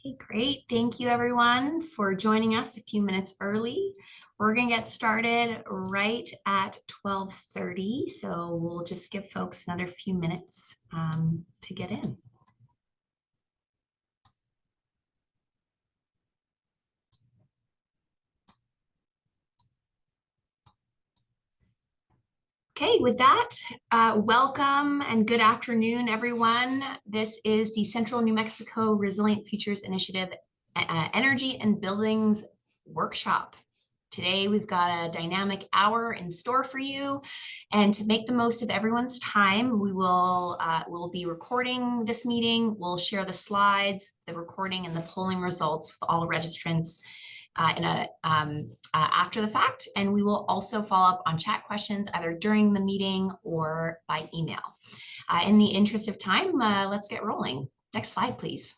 Okay, great. Thank you everyone for joining us a few minutes early. We're going to get started right at 12:30, so we'll just give folks another few minutes to get in. Okay, with that, welcome and good afternoon, everyone. This is the Central New Mexico Resilient Futures Initiative Energy and Buildings Workshop. Today, we've got a dynamic hour in store for you. And to make the most of everyone's time, we'll be recording this meeting. We'll share the slides, the recording, and the polling results with all registrants after the fact, and we will also follow up on chat questions either during the meeting or by email. In the interest of time, let's get rolling. Next slide, please.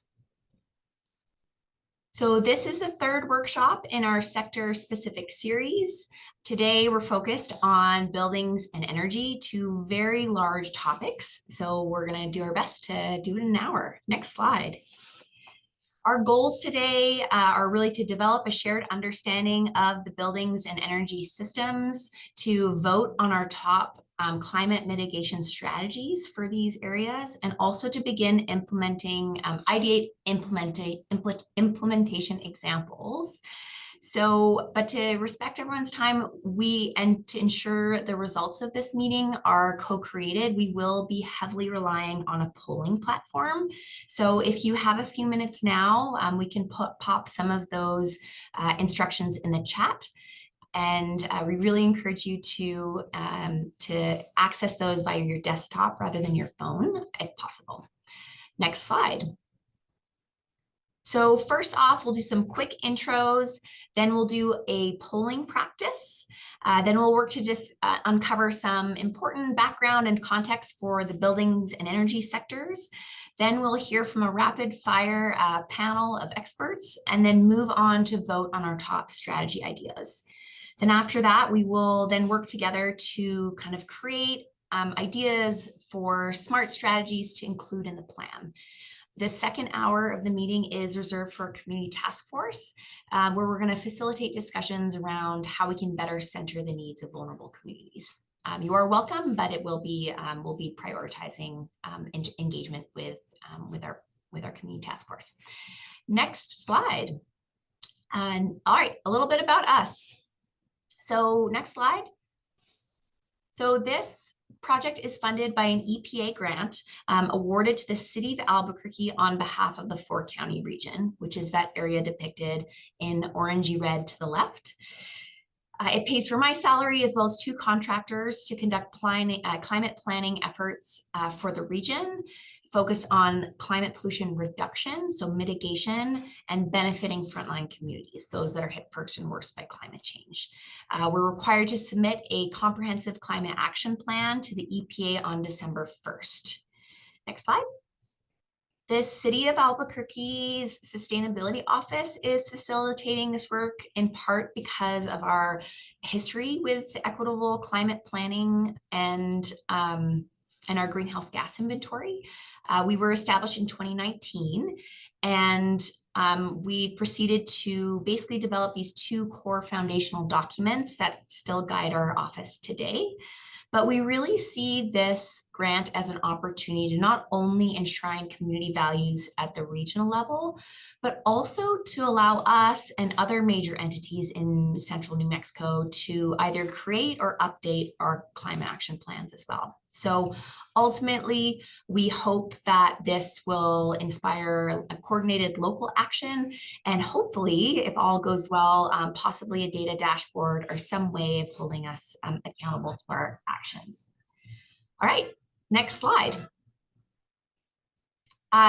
So this is the third workshop in our sector-specific series. Today, we're focused on buildings and energy, two very large topics. So we're going to do our best to do it in an hour. Next slide. Our goals today are really to develop a shared understanding of the buildings and energy systems, to vote on our top climate mitigation strategies for these areas, and also to begin implementing, ideate implementation examples. So, but to respect everyone's time, and to ensure the results of this meeting are co-created, we will be heavily relying on a polling platform. So if you have a few minutes now, we can pop some of those instructions in the chat. And we really encourage you to access those via your desktop rather than your phone, if possible. Next slide. So first off, we'll do some quick intros, then we'll do a polling practice. Then we'll work to just uncover some important background and context for the buildings and energy sectors. Then we'll hear from a rapid fire panel of experts, and then move on to vote on our top strategy ideas. Then after that, we will then work together to kind of create ideas for smart strategies to include in the plan. The second hour of the meeting is reserved for a community task force, where we're going to facilitate discussions around how we can better center the needs of vulnerable communities. You are welcome, but it will be we'll be prioritizing engagement with our community task force. Next slide. And all right, a little bit about us. So next slide. So this project is funded by an EPA grant awarded to the city of Albuquerque on behalf of the 4-county region, which is that area depicted in orangey red to the left. It pays for my salary as well as 2 contractors to conduct climate planning efforts for the region, focused on climate pollution reduction, so mitigation, and benefiting frontline communities, those that are hit first and worst by climate change. We're required to submit a comprehensive climate action plan to the EPA on December 1st. Next slide. The City of Albuquerque's Sustainability Office is facilitating this work in part because of our history with equitable climate planning and our greenhouse gas inventory. We were established in 2019, and we proceeded to basically develop these 2 core foundational documents that still guide our office today. But we really see this grant as an opportunity to not only enshrine community values at the regional level, but also to allow us and other major entities in central New Mexico to either create or update our climate action plans as well. So ultimately, we hope that this will inspire a coordinated local action, and hopefully, if all goes well, possibly a data dashboard or some way of holding us accountable to our actions. All right, next slide.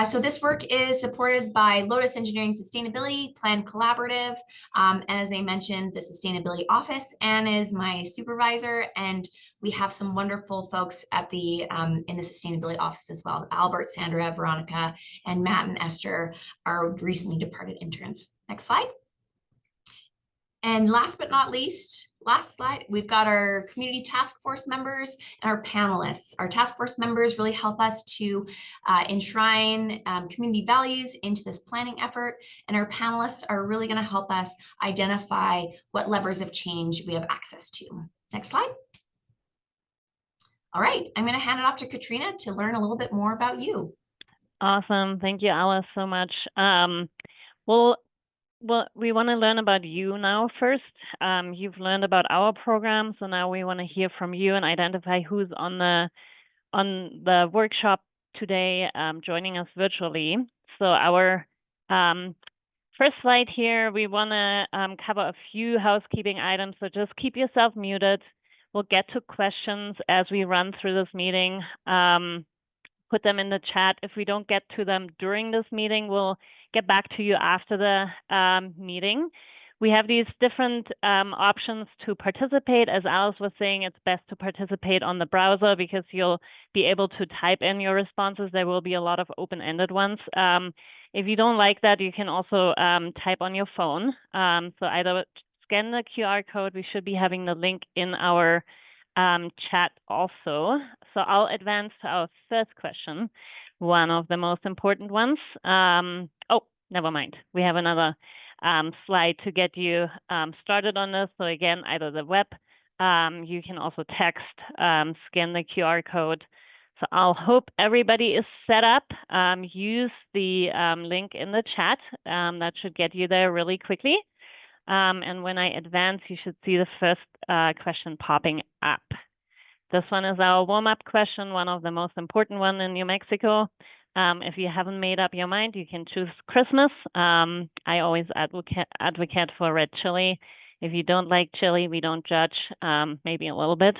So this work is supported by Lotus Engineering Sustainability Plan Collaborative, as I mentioned, the Sustainability Office, Anne is my supervisor, and we have some wonderful folks at the in the Sustainability Office as well. Albert, Sandra, Veronica, and Matt and Esther are recently departed interns. Next slide. And last but not least, last slide, we've got our community task force members and our panelists. Our task force members really help us to enshrine community values into this planning effort. And our panelists are really going to help us identify what levers of change we have access to. Next slide. All right, I'm going to hand it off to Katrina to learn a little bit more about you. Awesome. Thank you, Alice, so much. Well, we want to learn about you now first. You've learned about our program, so now we want to hear from you and identify who's on the workshop today, joining us virtually. So our first slide here, we want to cover a few housekeeping items. So just keep yourself muted. We'll get to questions as we run through this meeting. Put them in the chat. If we don't get to them during this meeting, we'll get back to you after the meeting. We have these different options to participate. As Alice was saying, it's best to participate on the browser because you'll be able to type in your responses. There will be a lot of open-ended ones. If you don't like that, you can also type on your phone. So either scan the QR code. We should be having the link in our chat also. So I'll advance to our first question, one of the most important ones. Oh, never mind. We have another slide to get you started on this. So again, either the web, you can also text, scan the QR code. So I'll hope everybody is set up. Use the link in the chat. That should get you there really quickly. And when I advance, you should see the first question popping up. This one is our warm-up question, one of the most important ones in New Mexico. If you haven't made up your mind, you can choose Christmas. I always advocate for red chili. If you don't like chili, we don't judge, maybe a little bit.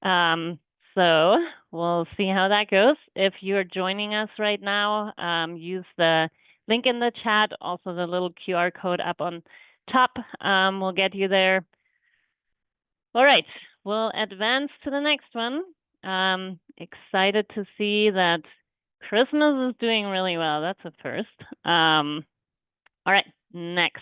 So we'll see how that goes. If you're joining us right now, use the link in the chat, also the little QR code up on top. We'll get you there. All right, we'll advance to the next one. Excited to see that Christmas is doing really well. That's a first. All right, next.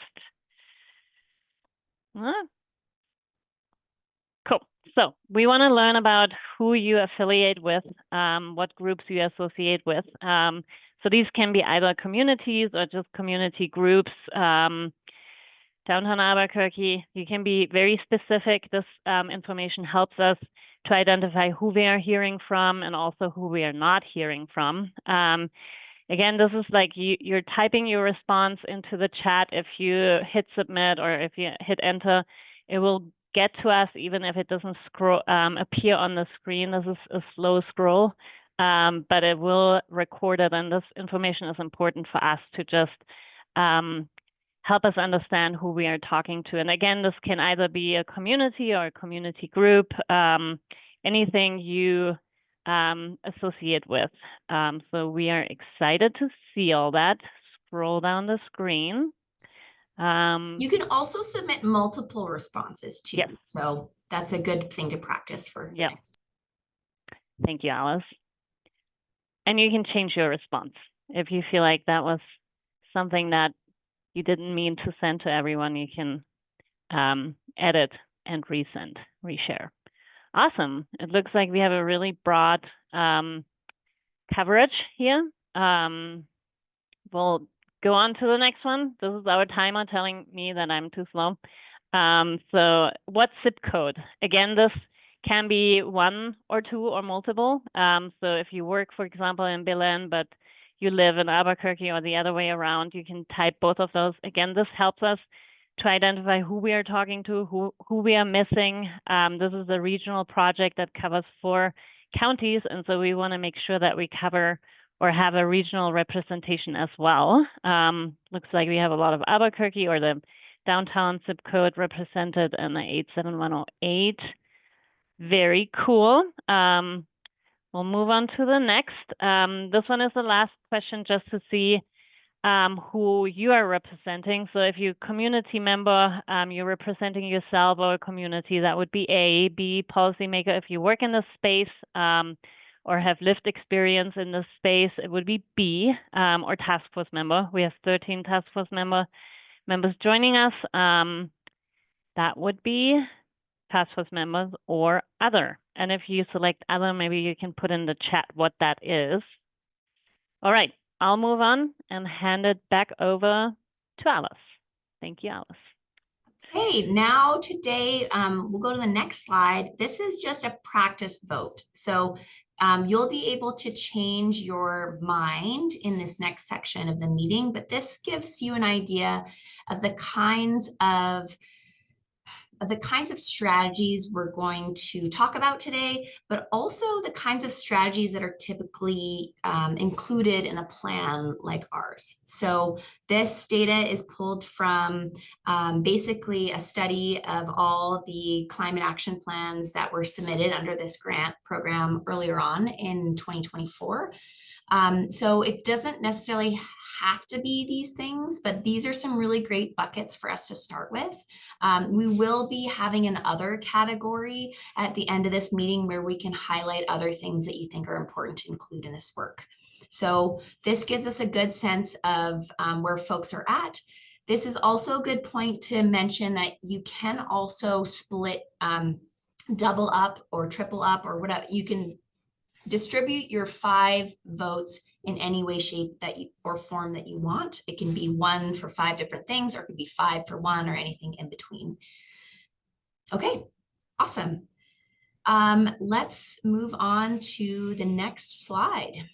Cool. So we want to learn about who you affiliate with, what groups you associate with. So these can be either communities or just community groups. Downtown Albuquerque, you can be very specific. This information helps us to identify who we are hearing from and also who we are not hearing from. Again, this is like you're typing your response into the chat. If you hit submit or if you hit enter, it will get to us even if it doesn't appear on the screen. This is a slow scroll, but it will record it, and this information is important for us to just help us understand who we are talking to. And again, this can either be a community or a community group, anything you associate with. So we are excited to see all that. Scroll down the screen. You can also submit multiple responses too. Yes. So that's a good thing to practice for. Yep. Next. Thank you, Alice. And you can change your response. If you feel like that was something that you didn't mean to send to everyone, you can edit and resend, reshare. Awesome. It looks like we have a really broad coverage here. We'll go on to the next one. This is our timer telling me that I'm too slow. So what zip code? Again, this can be one or two or multiple. So if you work, for example, in Belen, but you live in Albuquerque or the other way around, you can type both of those. Again, this helps us to identify who we are talking to, who we are missing. This is a regional project that covers 4 counties, and so we want to make sure that we cover or have a regional representation as well. Looks like we have a lot of Albuquerque or the downtown zip code represented in the 87108. Very cool. We'll move on to the next. This one is the last question just to see who you are representing. So if you're a community member, you're representing yourself or a community, that would be A. B, policymaker. If you work in this space or have lived experience in this space, it would be B, or task force member. We have 13 task force members joining us. That would be task force members or other. And if you select other, maybe you can put in the chat what that is. All right, I'll move on and hand it back over to Alice. Thank you, Alice. Okay, now today, we'll go to the next slide. This is just a practice vote. So you'll be able to change your mind in this next section of the meeting, but this gives you an idea of the kinds of strategies we're going to talk about today, but also the kinds of strategies that are typically included in a plan like ours. So this data is pulled from basically a study of all the climate action plans that were submitted under this grant program earlier on in 2024. So it doesn't necessarily have to be these things, but these are some really great buckets for us to start with. We will be having an other category at the end of this meeting where we can highlight other things that you think are important to include in this work. So this gives us a good sense of where folks are at. This is also a good point to mention that you can also split, double up or triple up or whatever. You can distribute your 5 votes in any way, shape that you or form that you want. It can be 1 for 5 different things, or it could be 5 for 1 or anything in between. Okay, awesome. Let's move on to the next slide.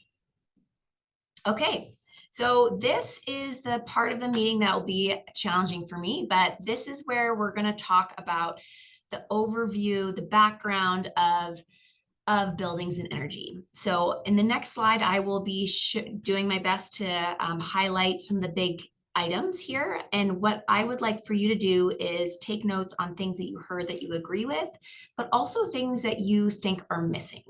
Okay, so this is the part of the meeting that will be challenging for me, but this is where we're going to talk about the overview, the background of buildings and energy. So in the next slide, I will be doing my best to highlight some of the big items here. And what I would like for you to do is take notes on things that you heard that you agree with, but also things that you think are missing.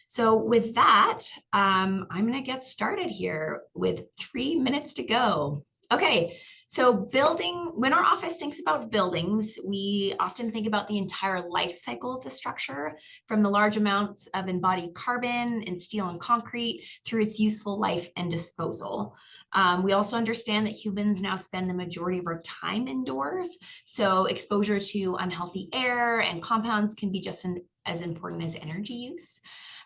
So with that, I'm going to get started here with 3 minutes to go. Okay, so when our office thinks about buildings, we often think about the entire life cycle of the structure, from the large amounts of embodied carbon in steel and concrete through its useful life and disposal. We also understand that humans now spend the majority of our time indoors, so exposure to unhealthy air and compounds can be just as important as energy use.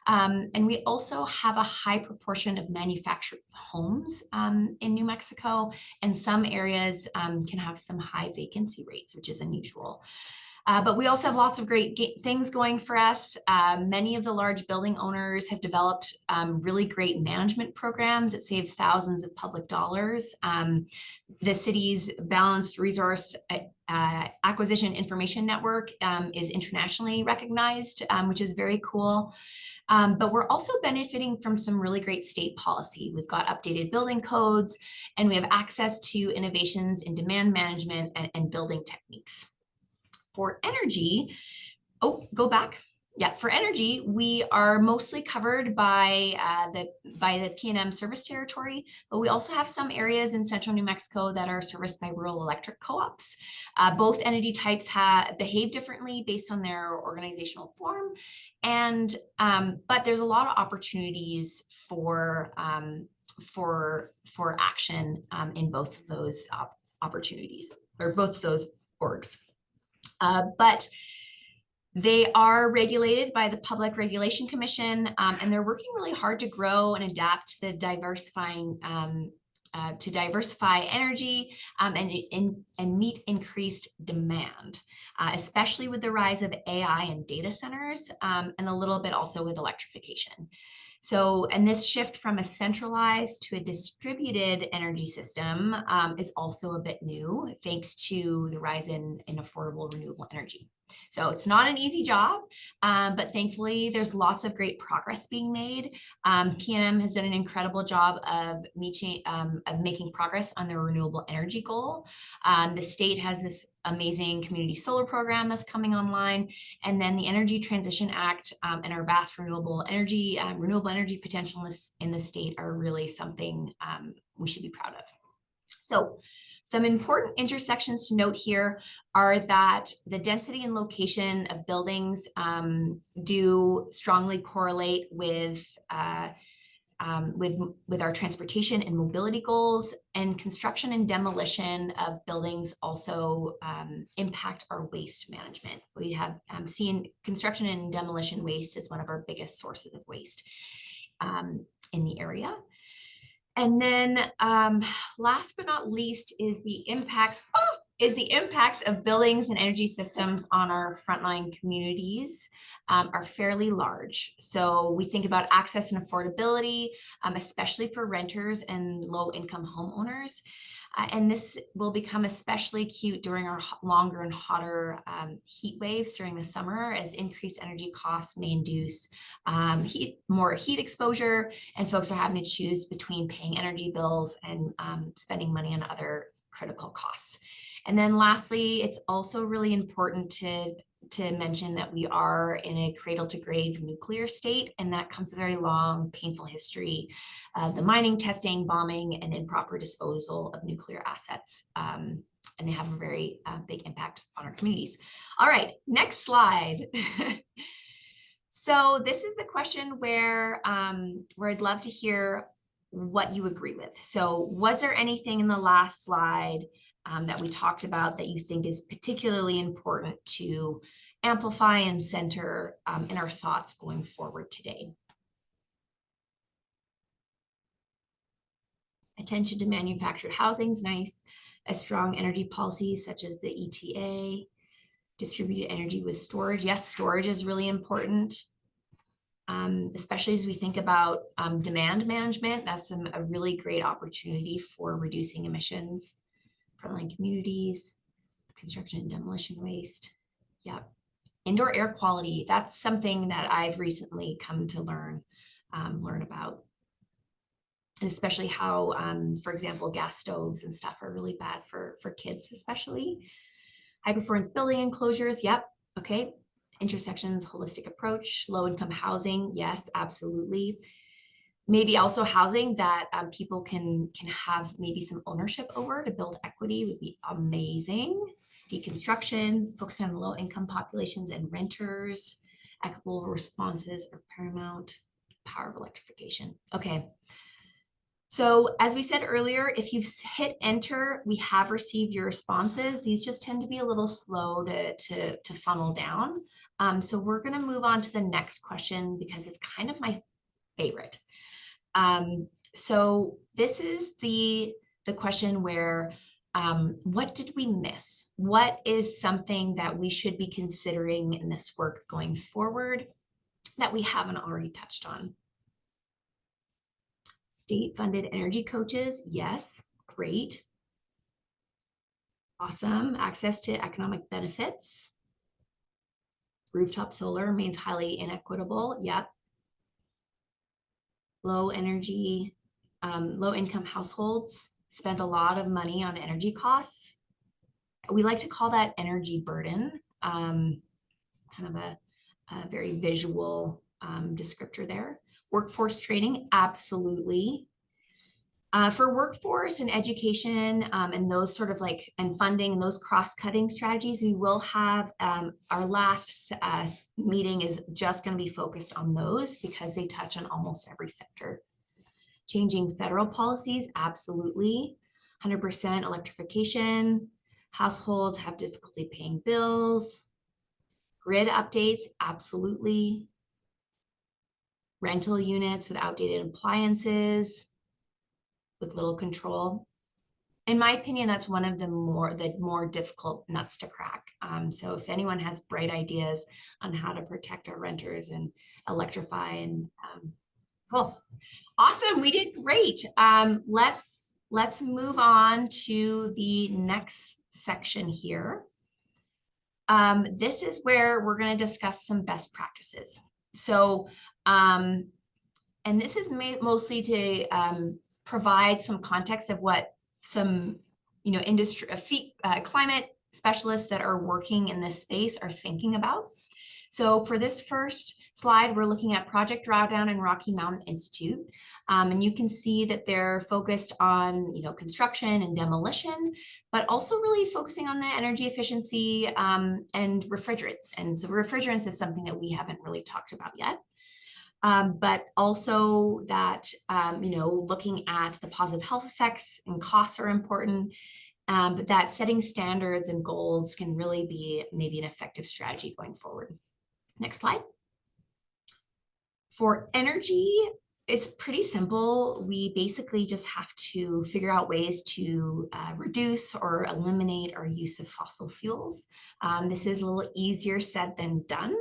And we also have a high proportion of manufactured homes in New Mexico, and some areas can have some high vacancy rates, which is unusual. But we also have lots of great things going for us. Many of the large building owners have developed really great management programs that saves thousands of public dollars. The city's balanced resource acquisition information network is internationally recognized, which is very cool. But we're also benefiting from some really great state policy. We've got updated building codes, and we have access to innovations in demand management and building techniques. For energy, go back. Yeah, for energy, we are mostly covered by the PNM service territory, but we also have some areas in central New Mexico that are serviced by rural electric co-ops. Both entity types behave differently based on their organizational form, and but there's a lot of opportunities for action in both of those opportunities, or both of those orgs. But they are regulated by the Public Regulation Commission, and they're working really hard to grow and adapt to diversify energy and meet increased demand, especially with the rise of AI and data centers, and a little bit also with electrification. So, and this shift from a centralized to a distributed energy system is also a bit new, thanks to the rise in affordable renewable energy. So it's not an easy job, but thankfully there's lots of great progress being made. PNM has done an incredible job of making progress on their renewable energy goal. The state has this amazing community solar program that's coming online, and then the Energy Transition Act and our vast renewable energy potential in the state are really something we should be proud of. So some important intersections to note here are that the density and location of buildings do strongly correlate with with our transportation and mobility goals, and construction and demolition of buildings also impact our waste management. We have seen construction and demolition waste as one of our biggest sources of waste in the area. And then last but not least is the impacts of buildings and energy systems on our frontline communities are fairly large. So we think about access and affordability, especially for renters and low-income homeowners. And this will become especially acute during our longer and hotter heat waves during the summer, as increased energy costs may induce more heat exposure, and folks are having to choose between paying energy bills and spending money on other critical costs. And then lastly, it's also really important to mention that we are in a cradle to grave nuclear state, and that comes with a very long, painful history of the mining, testing, bombing, and improper disposal of nuclear assets. And they have a very big impact on our communities. All right, next slide. So this is the question where I'd love to hear what you agree with. So was there anything in the last slide that we talked about that you think is particularly important to amplify and center in our thoughts going forward today? Attention to manufactured housing is nice. A strong energy policy such as the ETA, distributed energy with storage. Yes, storage is really important, especially as we think about demand management. That's a really great opportunity for reducing emissions. Frontline communities, construction and demolition waste. Yeah. Indoor air quality. That's something that I've recently come to learn about. And especially how, for example, gas stoves and stuff are really bad for kids, especially. High performance building enclosures. Yep. Okay. Intersections, holistic approach, low income housing. Yes, absolutely. Maybe also housing that people can have maybe some ownership over to build equity would be amazing. Deconstruction, focusing on low income populations and renters. Equitable responses are paramount. Power of electrification. Okay. So as we said earlier, if you've hit enter, we have received your responses. These just tend to be a little slow to funnel down. So we're going to move on to the next question because it's kind of my favorite. So this is the question where what did we miss? What is something that we should be considering in this work going forward that we haven't already touched on? State-funded energy coaches, yes, great. Awesome. Access to economic benefits. Rooftop solar remains highly inequitable, yep. Low energy, low income households spend a lot of money on energy costs. We like to call that energy burden, kind of a very visual descriptor there. Workforce training, absolutely. For workforce and education and those sort of and funding and those cross-cutting strategies, we will have our last meeting is just going to be focused on those because they touch on almost every sector. Changing federal policies, absolutely. 100% electrification. Households have difficulty paying bills. Grid updates, absolutely. Rental units with outdated appliances, with little control. In my opinion, that's one of the more difficult nuts to crack. So if anyone has bright ideas on how to protect our renters and electrify and cool. Awesome, we did great. Let's move on to the next section here. This is where we're going to discuss some best practices. So, and this is mostly to provide some context of what some, industry, climate specialists that are working in this space are thinking about. So for this first slide, we're looking at Project Drawdown and Rocky Mountain Institute. And you can see that they're focused on, construction and demolition, but also really focusing on the energy efficiency and refrigerants. And so refrigerants is something that we haven't really talked about yet. but also that, looking at the positive health effects and costs are important, but that setting standards and goals can really be maybe an effective strategy going forward. Next slide. For energy, it's pretty simple. We basically just have to figure out ways to reduce or eliminate our use of fossil fuels. This is a little easier said than done.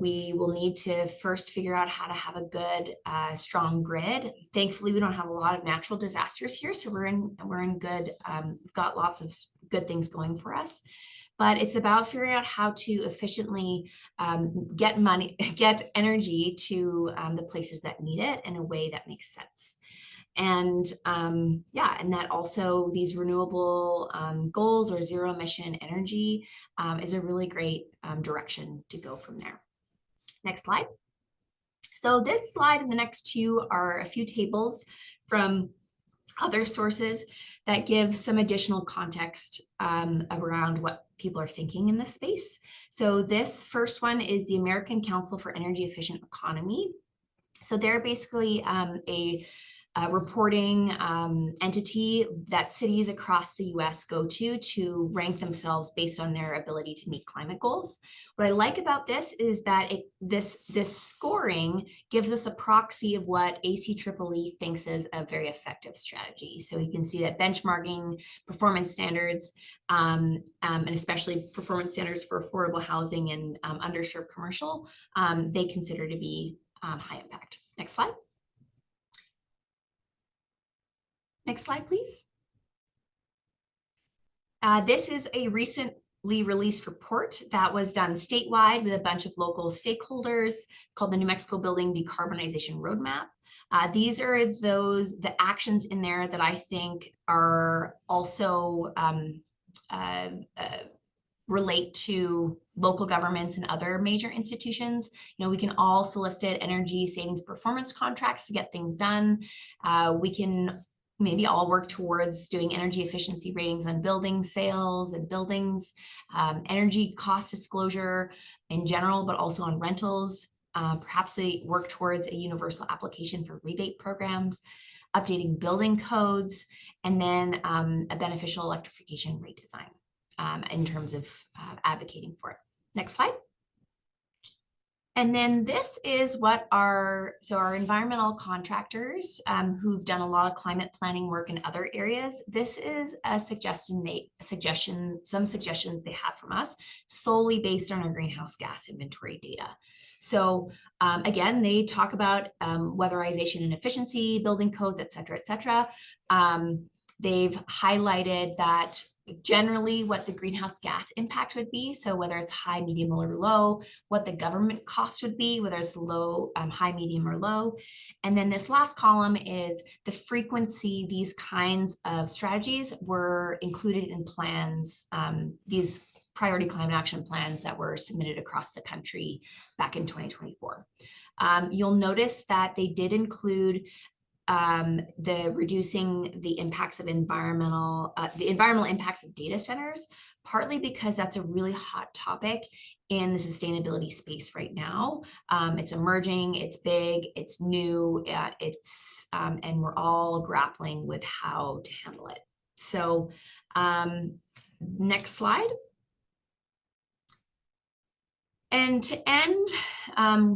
We will need to first figure out how to have a good, strong grid. Thankfully, we don't have a lot of natural disasters here, so we're in good. We've got lots of good things going for us. But it's about figuring out how to efficiently get energy to the places that need it in a way that makes sense. And and that also these renewable goals or zero emission energy is a really great direction to go from there. Next slide. So this slide and the next two are a few tables from other sources that give some additional context around what people are thinking in this space. So this first one is the American Council for Energy Efficient Economy. So they're basically a reporting entity that cities across the US go to rank themselves based on their ability to meet climate goals. What I like about this is that this scoring gives us a proxy of what ACEEE thinks is a very effective strategy. So you can see that benchmarking performance standards, and especially performance standards for affordable housing and underserved commercial, they consider to be high impact. Next slide. Next slide, please. This is a recently released report that was done statewide with a bunch of local stakeholders called the New Mexico Building Decarbonization Roadmap. These are the actions in there that I think are also relate to local governments and other major institutions. We can all solicit energy savings performance contracts to get things done. We can maybe all work towards doing energy efficiency ratings on building sales and buildings, energy cost disclosure in general, but also on rentals. Perhaps they work towards a universal application for rebate programs, updating building codes, and then a beneficial electrification rate design in terms of advocating for it. Next slide. And then this is what our environmental contractors who've done a lot of climate planning work in other areas, this is a some suggestions they have from us solely based on our greenhouse gas inventory data. So again, they talk about weatherization and efficiency, building codes, et cetera, et cetera. They've highlighted that generally what the greenhouse gas impact would be. So whether it's high, medium, or low, what the government cost would be, whether it's low, high, medium, or low. And then this last column is the frequency these kinds of strategies were included in plans, these priority climate action plans that were submitted across the country back in 2024. You'll notice that they did include the reducing the impacts of environmental impacts of data centers, partly because that's a really hot topic in the sustainability space right now. It's emerging, it's big, it's new, and we're all grappling with how to handle it. So next slide. And to end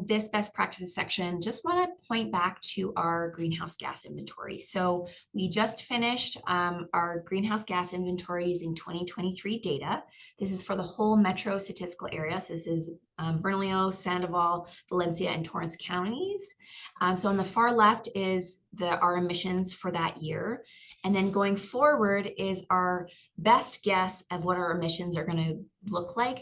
this best practices section, just want to point back to our greenhouse gas inventory. So we just finished our greenhouse gas inventory using 2023 data. This is for the whole metro statistical area. So this is Bernalillo, Sandoval, Valencia, and Torrance counties. So on the far left is our emissions for that year. And then going forward is our best guess of what our emissions are going to look like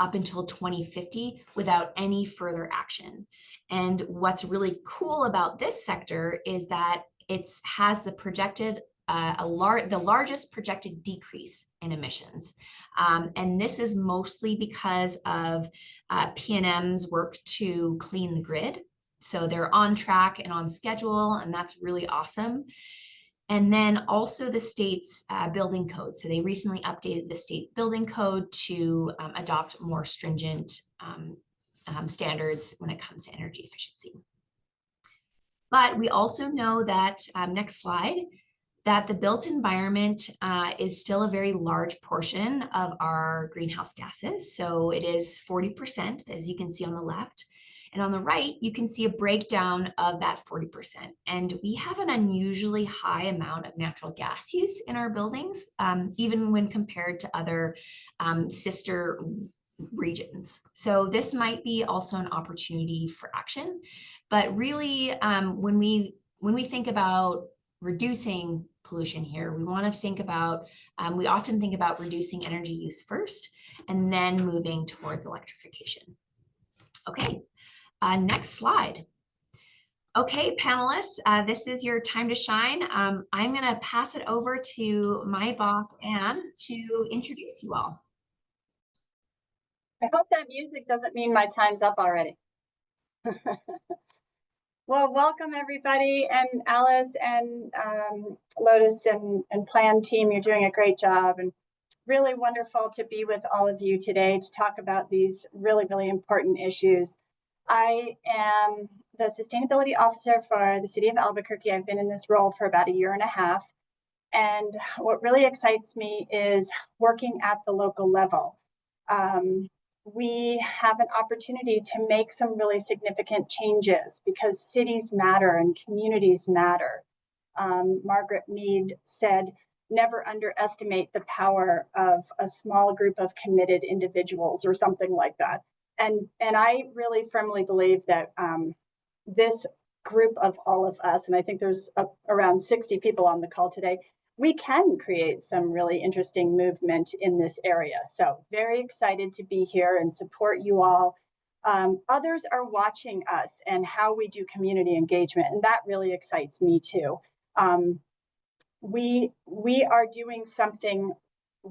up until 2050 without any further action. And what's really cool about this sector is that it has the projected, the largest projected decrease in emissions. And this is mostly because of PNM's work to clean the grid. So they're on track and on schedule, and that's really awesome. And then also the state's building code. So they recently updated the state building code to adopt more stringent standards when it comes to energy efficiency. But we also know that, next slide, that the built environment is still a very large portion of our greenhouse gases. So it is 40%, as you can see on the left. And on the right, you can see a breakdown of that 40%. And we have an unusually high amount of natural gas use in our buildings, even when compared to other sister regions. So this might be also an opportunity for action. But really, when we think about reducing pollution here, we want to think about, we often think about reducing energy use first and then moving towards electrification. Okay, next slide. Okay, panelists, this is your time to shine. I'm going to pass it over to my boss, Anne, to introduce you all. I hope that music doesn't mean my time's up already. Well, welcome everybody, and Alice and Lotus and Plan team, you're doing a great job, and really wonderful to be with all of you today to talk about these really, really important issues. I am the Sustainability Officer for the City of Albuquerque. I've been in this role for about 1.5 years. And what really excites me is working at the local level. We have an opportunity to make some really significant changes because cities matter and communities matter. Margaret Mead said, never underestimate the power of a small group of committed individuals, or something like that. And I really firmly believe that this group of all of us, and I think there's around 60 people on the call today, we can create some really interesting movement in this area. So very excited to be here and support you all. Others are watching us and how we do community engagement, and that really excites me too. We are doing something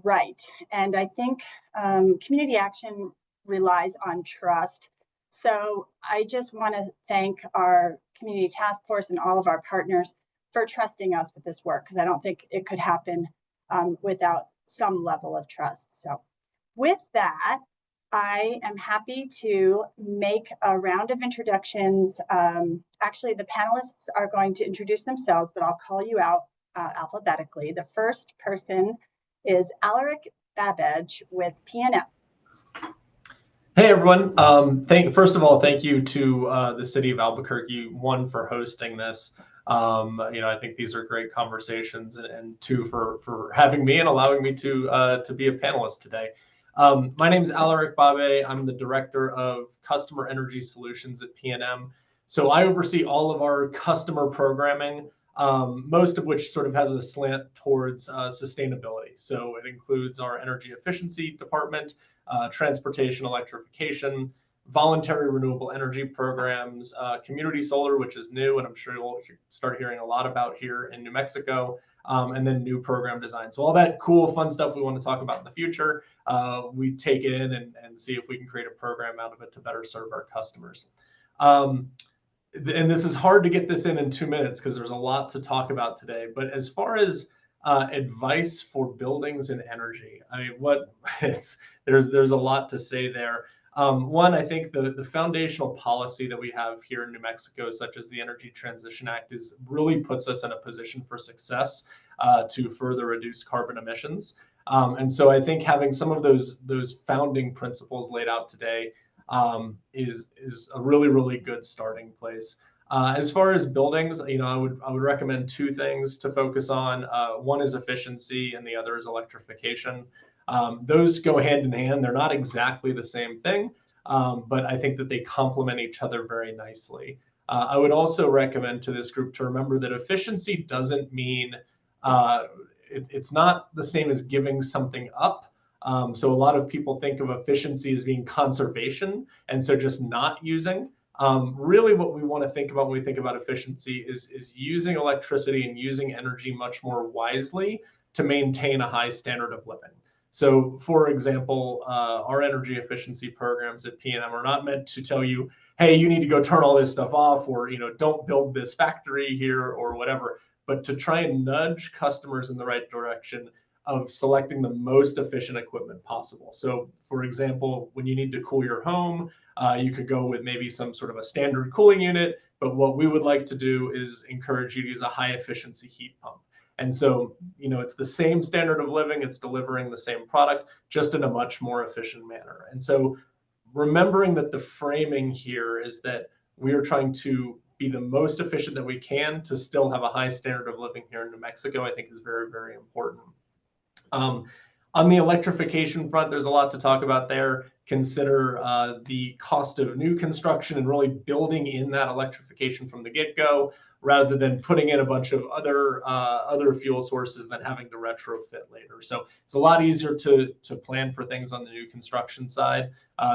right, and I think community action relies on trust. So I just want to thank our community task force and all of our partners for trusting us with this work, because I don't think it could happen without some level of trust. So with that, I am happy to make a round of introductions. Actually, the panelists are going to introduce themselves, but I'll call you out alphabetically. The first person is Alaric Babbage with PNM. Hey everyone, first of all, thank you to the City of Albuquerque, one, for hosting this. I think these are great conversations, and two, for having me and allowing me to be a panelist today. My name is Alaric Babe. I'm the Director of Customer Energy Solutions at PNM. So I oversee all of our customer programming, most of which sort of has a slant towards sustainability. So it includes our energy efficiency department, transportation electrification, voluntary renewable energy programs, community solar, which is new, and I'm sure you'll start hearing a lot about here in New Mexico, and then new program design. So all that cool, fun stuff we want to talk about in the future, we take it in and see if we can create a program out of it to better serve our customers. And this is hard to get this in 2 minutes because there's a lot to talk about today. But as far as advice for buildings and energy, I mean, there's a lot to say there. One, I think the foundational policy that we have here in New Mexico, such as the Energy Transition Act, really puts us in a position for success to further reduce carbon emissions. And so I think having some of those founding principles laid out today is a really, really good starting place. As far as buildings, I would recommend 2 things to focus on. One is efficiency, and the other is electrification. Those go hand in hand. They're not exactly the same thing, but I think that they complement each other very nicely. I would also recommend to this group to remember that efficiency doesn't mean it's not the same as giving something up. So a lot of people think of efficiency as being conservation, and so just not using. Really what we want to think about when we think about efficiency is using electricity and using energy much more wisely to maintain a high standard of living. So for example, our energy efficiency programs at PNM are not meant to tell you, hey, you need to go turn all this stuff off, or don't build this factory here or whatever, but to try and nudge customers in the right direction of selecting the most efficient equipment possible. So for example, when you need to cool your home, you could go with maybe some sort of a standard cooling unit, but what we would like to do is encourage you to use a high efficiency heat pump. And so, it's the same standard of living, it's delivering the same product, just in a much more efficient manner. And so remembering that the framing here is that we are trying to be the most efficient that we can to still have a high standard of living here in New Mexico, I think is very, very important. On the electrification front, there's a lot to talk about there. Consider the cost of new construction and really building in that electrification from the get-go, rather than putting in a bunch of other fuel sources and then having to retrofit later. So it's a lot easier to plan for things on the new construction side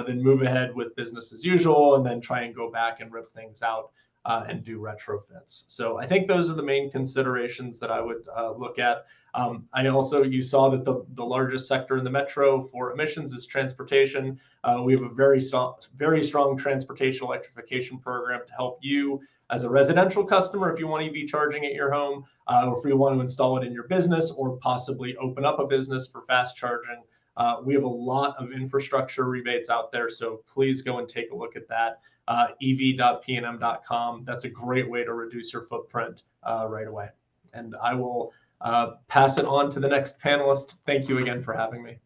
than move ahead with business as usual and then try and go back and rip things out and do retrofits. So I think those are the main considerations that I would look at. You saw that the largest sector in the metro for emissions is transportation. We have a very strong transportation electrification program to help you as a residential customer if you want EV charging at your home, or if you want to install it in your business or possibly open up a business for fast charging. We have a lot of infrastructure rebates out there, so please go and take a look at that. ev.pnm.com. That's a great way to reduce your footprint right away. And I will pass it on to the next panelist. Thank you again for having me.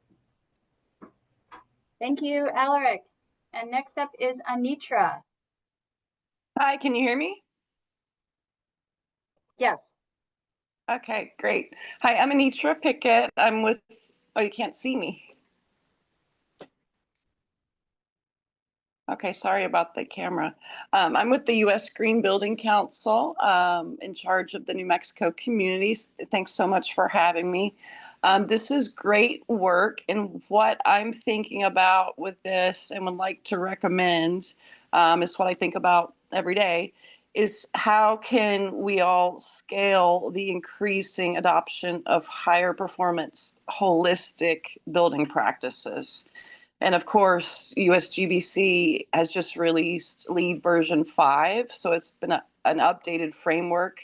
Thank you, Alaric. And next up is Anitra. Hi, can you hear me? Yes. Okay, great. Hi, I'm Anitra Pickett. I'm with, oh, you can't see me. Okay, sorry about the camera. I'm with the U.S. Green Building Council, in charge of the New Mexico communities. Thanks so much for having me. This is great work, and what I'm thinking about with this and would like to recommend is what I think about every day, is how can we all scale the increasing adoption of higher performance holistic building practices. And of course, USGBC has just released LEED version 5. So it's been an updated framework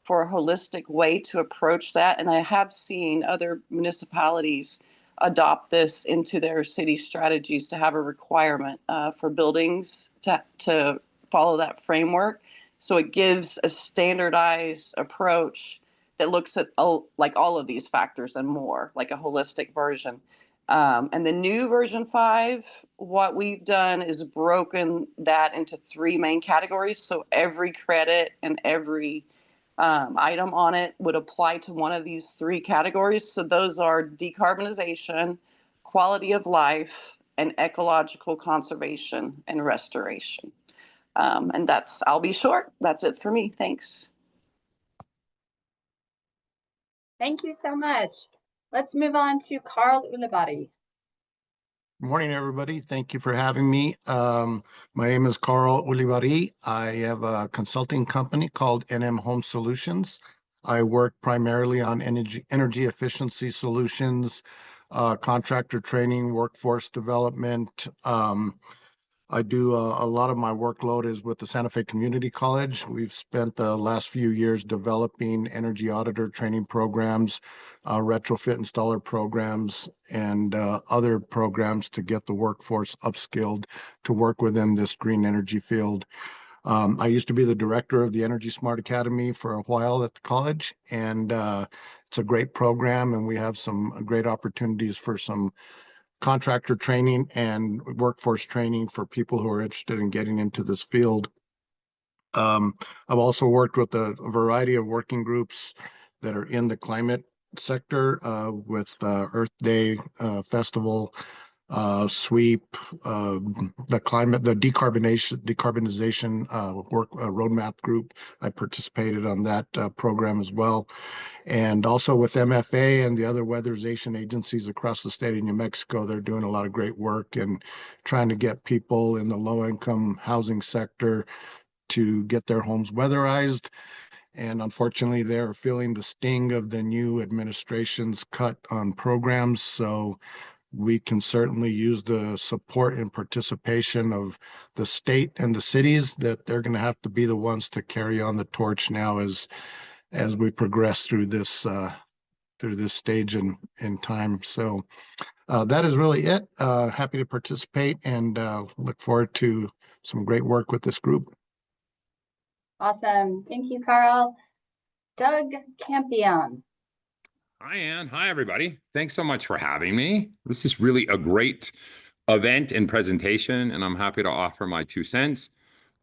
for a holistic way to approach that. And I have seen other municipalities adopt this into their city strategies to have a requirement for buildings to follow that framework. So it gives a standardized approach that looks at like all of these factors and more, like a holistic version. And the new version 5, what we've done is broken that into 3 main categories. So every credit and every item on it would apply to one of these 3 categories. So those are decarbonization, quality of life, and ecological conservation and restoration. And I'll be short. That's it for me. Thanks. Thank you so much. Let's move on to Carl Ulibarri. Good morning, everybody. Thank you for having me. My name is Carl Ulibarri. I have a consulting company called NM Home Solutions. I work primarily on energy efficiency solutions, contractor training, workforce development. I do a lot of my workload is with the Santa Fe Community College. We've spent the last few years developing energy auditor training programs, retrofit installer programs, and other programs to get the workforce upskilled to work within this green energy field. I used to be the director of the Energy Smart Academy for a while at the college, and it's a great program, and we have some great opportunities for some contractor training and workforce training for people who are interested in getting into this field. I've also worked with a variety of working groups that are in the climate sector with Earth Day Festival, SWEEP, the decarbonization work roadmap group. I participated on that program as well. And also with MFA and the other weatherization agencies across the state of New Mexico, they're doing a lot of great work and trying to get people in the low-income housing sector to get their homes weatherized. And unfortunately, they're feeling the sting of the new administration's cut on programs. So we can certainly use the support and participation of the state and the cities, that they're going to have to be the ones to carry on the torch now as we progress through this through this stage in time. So that is really it. Happy to participate and look forward to some great work with this group. Awesome. Thank you, Carl. Doug Campion. Hi, Ann. Hi, everybody. Thanks so much for having me. This is really a great event and presentation, and I'm happy to offer my 2 cents.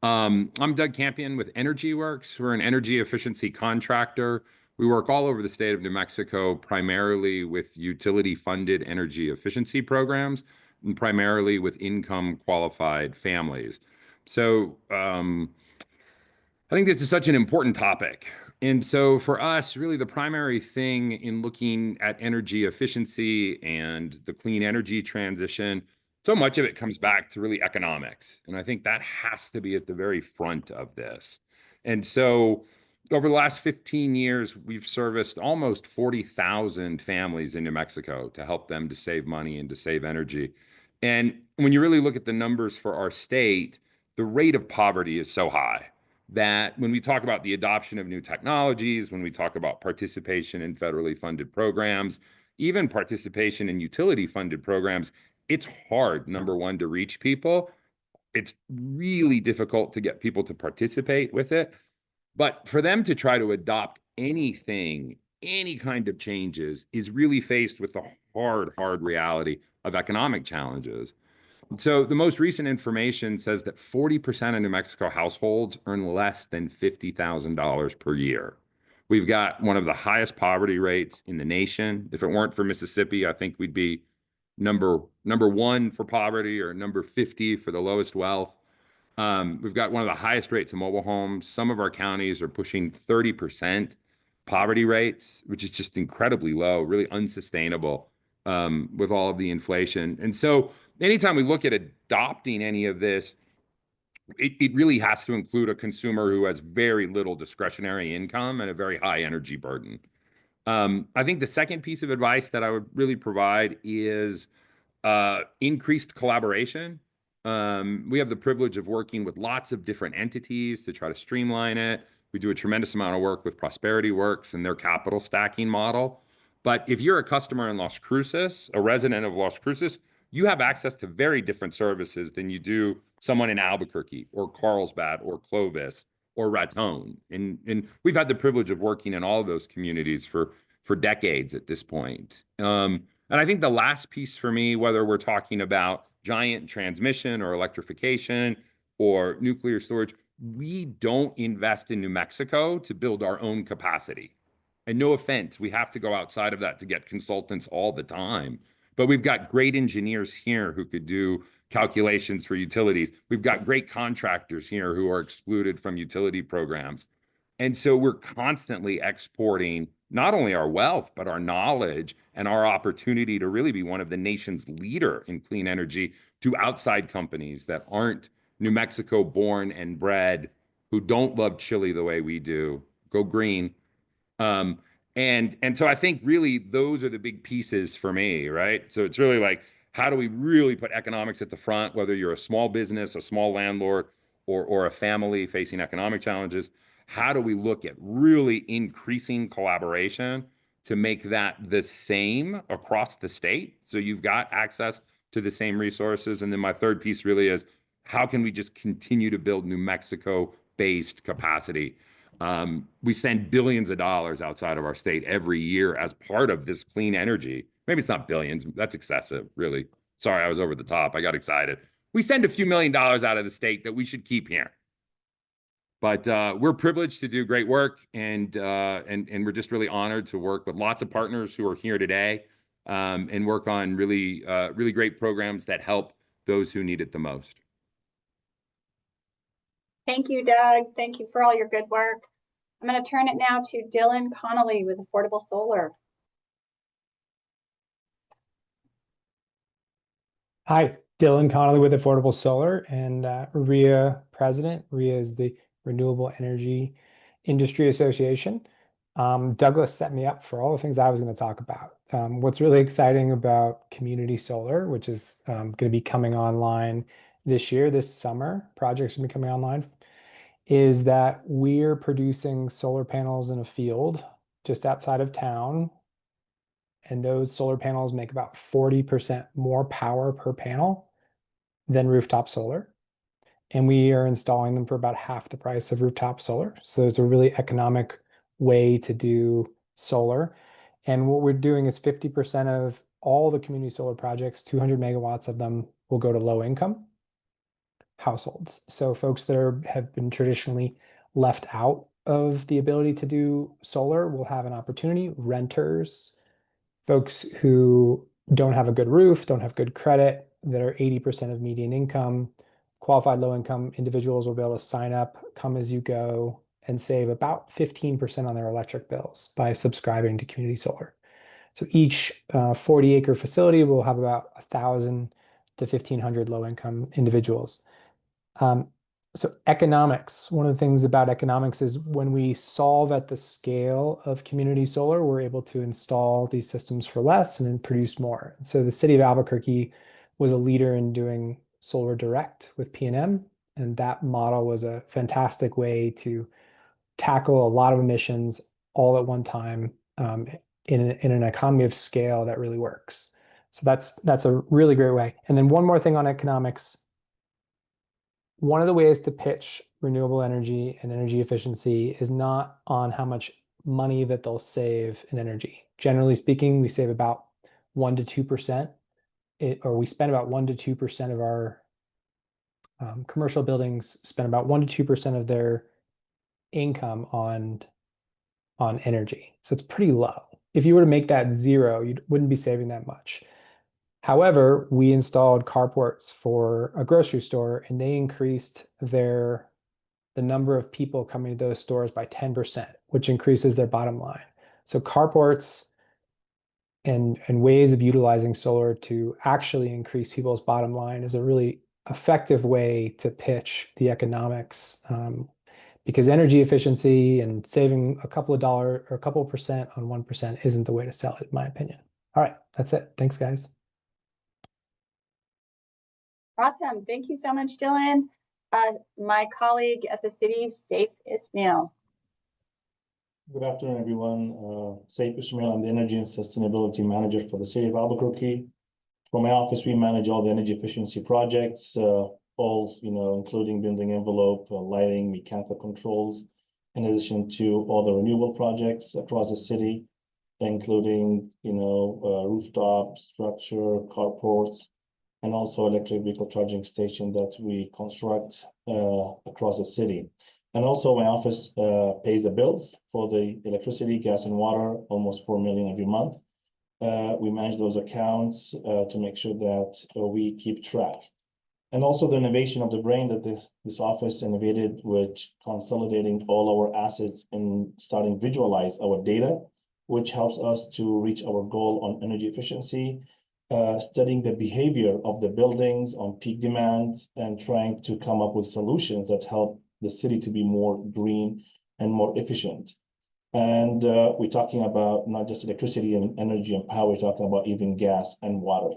I'm Doug Campion with Energy Works. We're an energy efficiency contractor. We work all over the state of New Mexico, primarily with utility-funded energy efficiency programs, and primarily with income-qualified families. So I think this is such an important topic. And so for us, really the primary thing in looking at energy efficiency and the clean energy transition, so much of it comes back to really economics. And I think that has to be at the very front of this. And so over the last 15 years, we've serviced almost 40,000 families in New Mexico to help them to save money and to save energy. And when you really look at the numbers for our state, the rate of poverty is so high that when we talk about the adoption of new technologies, when we talk about participation in federally funded programs, even participation in utility funded programs, it's hard, number one, to reach people. It's really difficult to get people to participate with it. But for them to try to adopt anything, any kind of changes, is really faced with the hard reality of economic challenges. So the most recent information says that 40% of New Mexico households earn less than $50,000 per year. We've got one of the highest poverty rates in the nation. If it weren't for Mississippi, I think we'd be number 1 for poverty or number 50 for the lowest wealth. We've got one of the highest rates of mobile homes. Some of our counties are pushing 30% poverty rates, which is just incredibly low, really unsustainable with all of the inflation. And so anytime we look at adopting any of this, it really has to include a consumer who has very little discretionary income and a very high energy burden. I think the second piece of advice that I would really provide is increased collaboration. We have the privilege of working with lots of different entities to try to streamline it. We do a tremendous amount of work with Prosperity Works and their capital stacking model. But if you're a customer in Las Cruces, a resident of Las Cruces, you have access to very different services than you do someone in Albuquerque or Carlsbad or Clovis or Raton. And we've had the privilege of working in all of those communities for decades at this point. And I think the last piece for me, whether we're talking about giant transmission or electrification or nuclear storage, we don't invest in New Mexico to build our own capacity. And no offense, we have to go outside of that to get consultants all the time. But we've got great engineers here who could do calculations for utilities. We've got great contractors here who are excluded from utility programs. And so we're constantly exporting not only our wealth, but our knowledge and our opportunity to really be one of the nation's leader in clean energy to outside companies that aren't New Mexico born and bred, who don't love chili the way we do. Go green. And so I think really those are the big pieces for me, right? So it's really like, how do we really put economics at the front, whether you're a small business, a small landlord, or a family facing economic challenges? How do we look at really increasing collaboration to make that the same across the state, so you've got access to the same resources? And then my third piece really is, how can we just continue to build New Mexico-based capacity? We send billions of dollars outside of our state every year as part of this clean energy. Maybe it's not billions, that's excessive, really. Sorry, I was over the top, I got excited. We send a few $1 million out of the state that we should keep here. But we're privileged to do great work, and we're just really honored to work with lots of partners who are here today, and work on really great programs that help those who need it the most. Thank you, Doug. Thank you for all your good work. I'm going to turn it now to Dylan Connolly with Affordable Solar. Hi, Dylan Connolly with Affordable Solar and REIA president. REIA is the Renewable Energy Industry Association. Douglas set me up for all the things I was going to talk about. What's really exciting about community solar, which is going to be coming online this summer, projects will be coming online, is that we're producing solar panels in a field just outside of town And those solar panels make about 40% more power per panel than rooftop solar. And we are installing them for about half the price of rooftop solar. So it's a really economic way to do solar. And what we're doing is 50% of all the community solar projects, 200 megawatts of them, will go to low income households. So folks that have been traditionally left out of the ability to do solar will have an opportunity. Renters, folks who don't have a good roof, don't have good credit, that are 80% of median income, qualified low income individuals will be able to sign up, come as you go, and save about 15% on their electric bills by subscribing to community solar. So each 40-acre facility will have about 1,000 to 1,500 low income individuals. So economics, one of the things about economics is when we solve at the scale of community solar, we're able to install these systems for less and then produce more. So the city of Albuquerque was a leader in doing solar direct with PNM, and that model was a fantastic way to tackle a lot of emissions all at one time in an economy of scale that really works. So that's a really great way. And then one more thing on economics. One of the ways to pitch renewable energy and energy efficiency is not on how much money that they'll save in energy. Generally speaking, we save about 1 to 2%, or we spend about 1 to 2% of our commercial buildings spend about 1 to 2% of their income on energy. So it's pretty low. If you were to make that zero, you wouldn't be saving that much. However, we installed carports for a grocery store, and they increased the number of people coming to those stores by 10%, which increases their bottom line. So carports and ways of utilizing solar to actually increase people's bottom line is a really effective way to pitch the economics, because energy efficiency and saving a couple of dollars or a couple of percent on 1% isn't the way to sell it, in my opinion. All right, that's it. Thanks, guys. Awesome. Thank you so much, Dylan. My colleague at the city, Saif Ismail. Good afternoon, everyone. Saif Ismail, I'm the Energy and Sustainability Manager for the City of Albuquerque. For my office, we manage all the energy efficiency projects, including building envelope, lighting, mechanical controls, in addition to all the renewable projects across the city, including, rooftop structure, carports, and also electric vehicle charging station that we construct across the city. And also my office pays the bills for the electricity, gas, and water, almost 4 million every month. We manage those accounts to make sure that we keep track. And also the innovation of the brain that this office innovated, which consolidating all our assets and starting visualize our data, which helps us to reach our goal on energy efficiency, studying the behavior of the buildings on peak demands, and trying to come up with solutions that help the city to be more green and more efficient. And we're talking about not just electricity and energy and power, we're talking about even gas and water.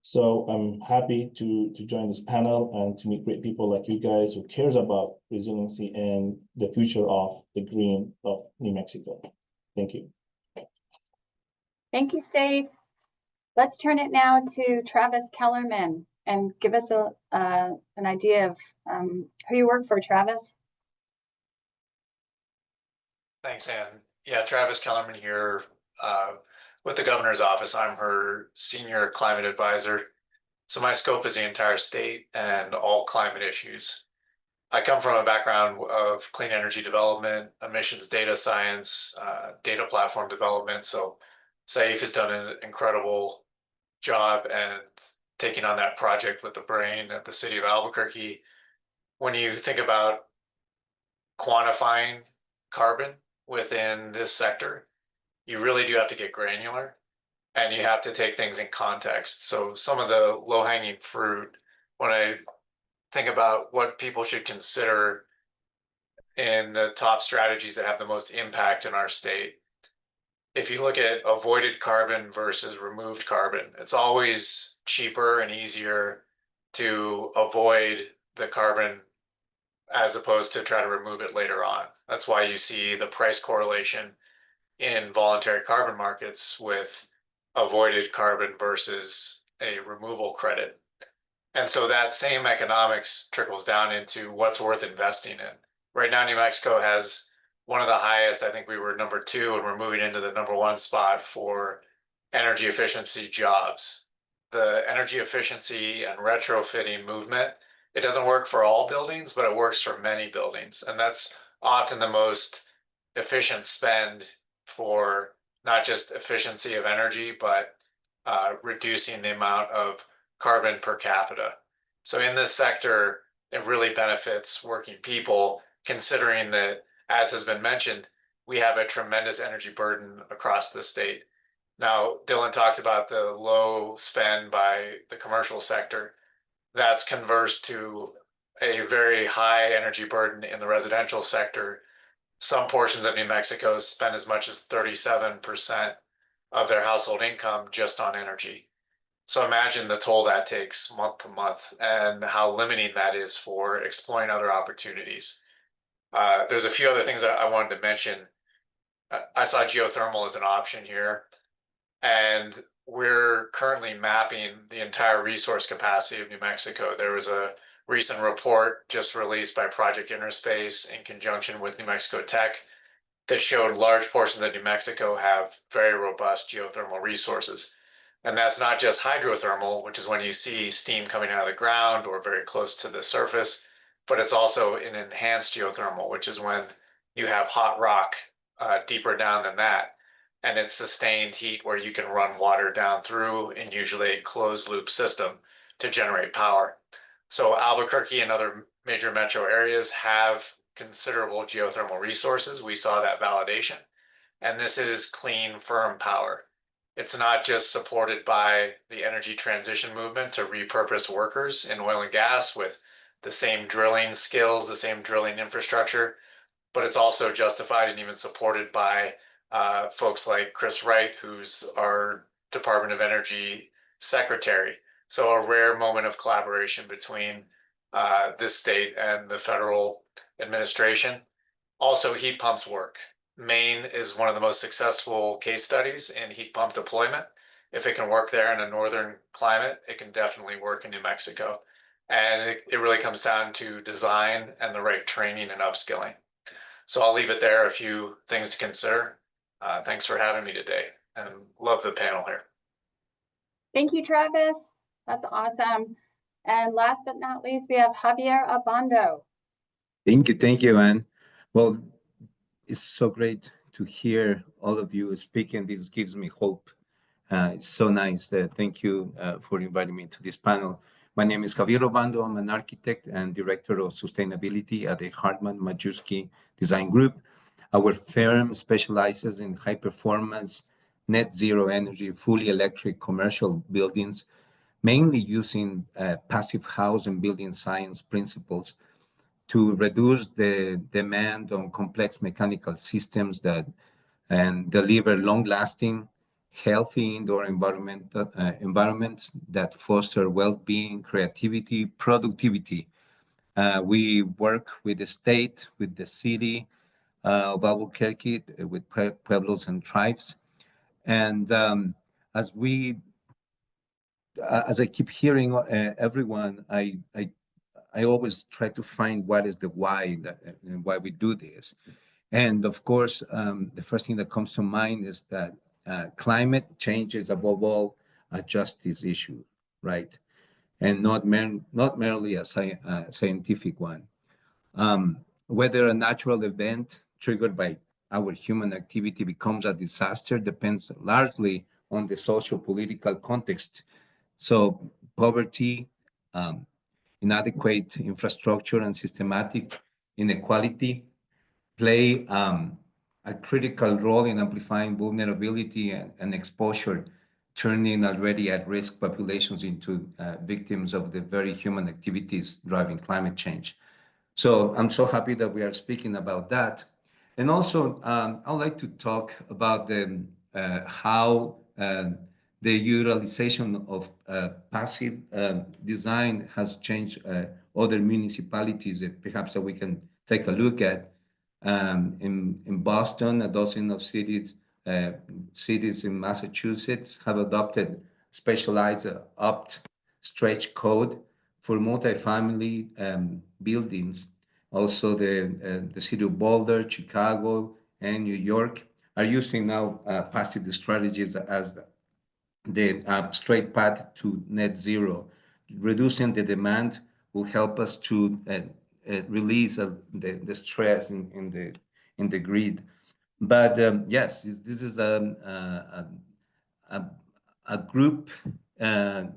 So I'm happy to join this panel and to meet great people like you guys who cares about resiliency and the future of the green of New Mexico. Thank you. Thank you, Saif. Let's turn it now to Travis Kellerman and give us an idea of who you work for, Travis. Thanks, Ann. Yeah, Travis Kellerman here with the governor's office. I'm her senior climate advisor. So my scope is the entire state and all climate issues. I come from a background of clean energy development, emissions data science, data platform development. So Saif has done an incredible job and taking on that project with the brain at the city of Albuquerque. When you think about quantifying carbon within this sector, you really do have to get granular and you have to take things in context. So some of the low-hanging fruit, when I think about what people should consider in the top strategies that have the most impact in our state, if you look at avoided carbon versus removed carbon, it's always cheaper and easier to avoid the carbon as opposed to try to remove it later on. That's why you see the price correlation in voluntary carbon markets with avoided carbon versus a removal credit. And so that same economics trickles down into what's worth investing in. Right now, New Mexico has one of the highest, I think we were number 2, and we're moving into the number 1 spot for energy efficiency jobs. The energy efficiency and retrofitting movement, it doesn't work for all buildings, but it works for many buildings. And that's often the most efficient spend for not just efficiency of energy, but reducing the amount of carbon per capita. So in this sector, it really benefits working people, considering that, as has been mentioned, we have a tremendous energy burden across the state. Now, Dylan talked about the low spend by the commercial sector. That's converse to a very high energy burden in the residential sector. Some portions of New Mexico spend as much as 37% of their household income just on energy. So imagine the toll that takes month to month and how limiting that is for exploring other opportunities. There's a few other things I wanted to mention. I saw geothermal as an option here, and we're currently mapping the entire resource capacity of New Mexico. There was a recent report just released by Project Interspace in conjunction with New Mexico Tech that showed large portions of New Mexico have very robust geothermal resources. And that's not just hydrothermal, which is when you see steam coming out of the ground or very close to the surface, but it's also an enhanced geothermal, which is when you have hot rock deeper down than that. And it's sustained heat where you can run water down through, and usually a closed loop system to generate power. So Albuquerque and other major metro areas have considerable geothermal resources. We saw that validation. And this is clean, firm power. It's not just supported by the energy transition movement to repurpose workers in oil and gas with the same drilling skills, the same drilling infrastructure, but it's also justified and even supported by folks like Chris Wright, who's our Department of Energy secretary. So a rare moment of collaboration between this state and the federal administration. Also, heat pumps work. Maine is one of the most successful case studies in heat pump deployment. If it can work there in a northern climate, it can definitely work in New Mexico. And it really comes down to design and the right training and upskilling. So I'll leave it there. A few things to consider. Thanks for having me today, and love the panel here. Thank you, Travis. That's awesome. And last but not least, we have Javier Abando. Thank you, Anne. Well, it's so great to hear all of you speaking. This gives me hope. It's so nice. Thank you for inviting me to this panel. My name is Javier Obando. I'm an architect and director of sustainability at the Hartman Majewski Design Group. Our firm specializes in high performance, net zero energy, fully electric commercial buildings, mainly using passive house and building science principles to reduce the demand on complex mechanical systems and deliver long-lasting, healthy indoor environments that foster well-being, creativity, productivity. We work with the state, with the city of Albuquerque, with pueblos and tribes. And as I keep hearing everyone, I always try to find what is the why and why we do this. And of course, the first thing that comes to mind is that climate change is above all a justice issue, right? And not merely a scientific one. Whether a natural event triggered by our human activity becomes a disaster depends largely on the socio-political context. So poverty, inadequate infrastructure, and systematic inequality play a critical role in amplifying vulnerability and exposure, turning already at-risk populations into victims of the very human activities driving climate change. So I'm so happy that we are speaking about that. And also, I'd like to talk about how the utilization of passive design has changed other municipalities that perhaps that we can take a look at. In Boston, a dozen of cities cities in Massachusetts have adopted specialized opt stretch code for multifamily buildings. Also, the city of Boulder, Chicago, and New York are using now passive strategies as the straight path to net zero. Reducing the demand will help us to release the stress in the grid. But yes, this is a group. Our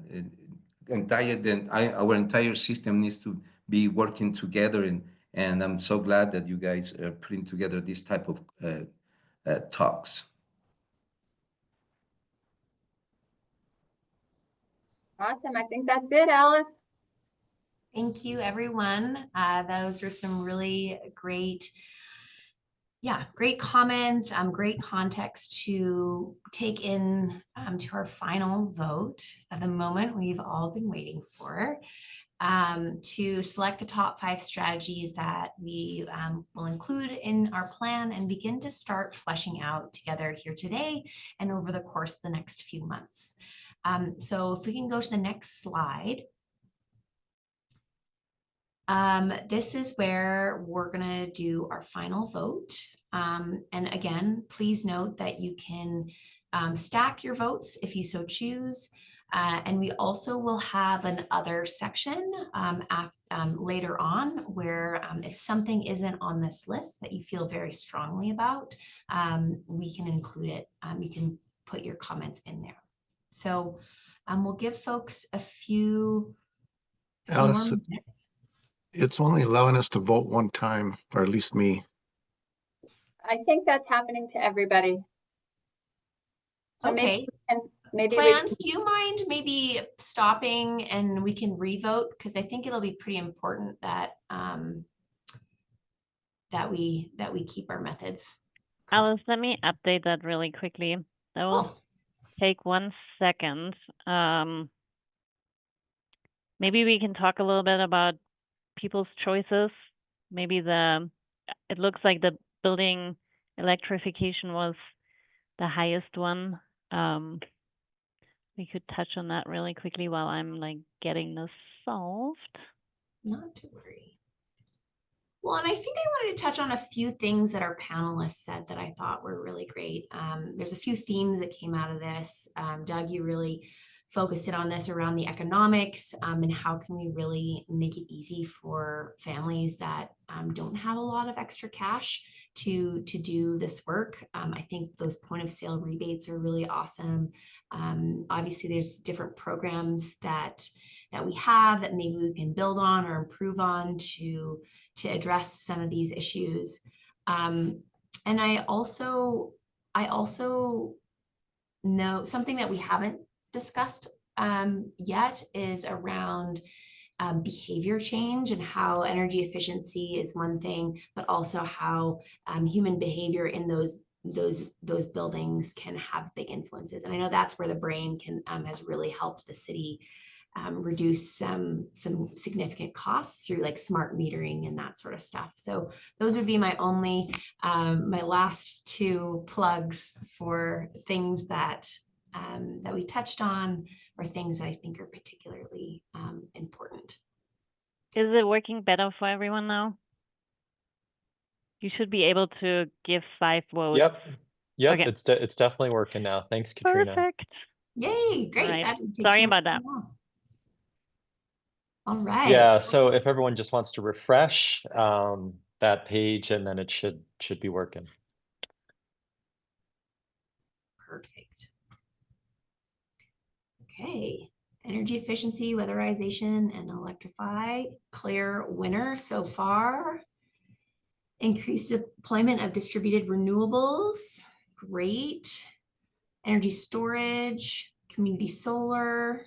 entire system needs to be working together, and I'm so glad that you guys are putting together this type of talks. Awesome. I think that's it, Alice. Thank you, everyone. Those were some really great, great comments, great context to take in to our final vote at the moment we've all been waiting for, to select the top 5 strategies that we will include in our plan and begin to start fleshing out together here today and over the course of the next few months. So if we can go to the next slide. This is where we're gonna do our final vote. And again, please note that you can stack your votes if you so choose. And we also will have an other section later on where if something isn't on this list that you feel very strongly about, we can include it. You can put your comments in there. So we'll give folks a few more Alice, minutes. it's only allowing us to vote one time, or at least me. I think that's happening to everybody. So Okay. maybe Plant, do you mind maybe stopping and we can revote? Because I think it'll be pretty important that that we keep our methods. Alice, let me update that really quickly. That will take 1 second. Maybe we can talk a little bit about people's choices. Maybe it looks like the building electrification was the highest one. We could touch on that really quickly while I'm like getting this solved. Not to worry. Well, and I think I wanted to touch on a few things that our panelists said that I thought were really great. There's a few themes that came out of this. Doug, you really focused it on this around the economics and how can we really make it easy for families that don't have a lot of extra cash to do this work. I think those point of sale rebates are really awesome. Obviously, there's different programs that we have that maybe we can build on or improve on to address some of these issues. And I also know something that we haven't discussed yet is around behavior change and how energy efficiency is one thing, but also how human behavior in those buildings can have big influences. And I know that's where the brain has really helped the city reduce some significant costs through like smart metering and that sort of stuff. So those would be my only my last 2 plugs for things that that we touched on or things that I think are particularly important. Is it working better for everyone now? You should be able to give 5 votes. Yep, Okay. it's definitely working now. Thanks, Katrina. Perfect. Yay, great. Right. That didn't take Sorry too about much that. time. All right. Yeah, so if everyone just wants to refresh that page, and then it should be working. Perfect. Okay. Energy efficiency, weatherization, and electrify. Clear winner so far. Increased deployment of distributed renewables. Great. Energy storage, community solar.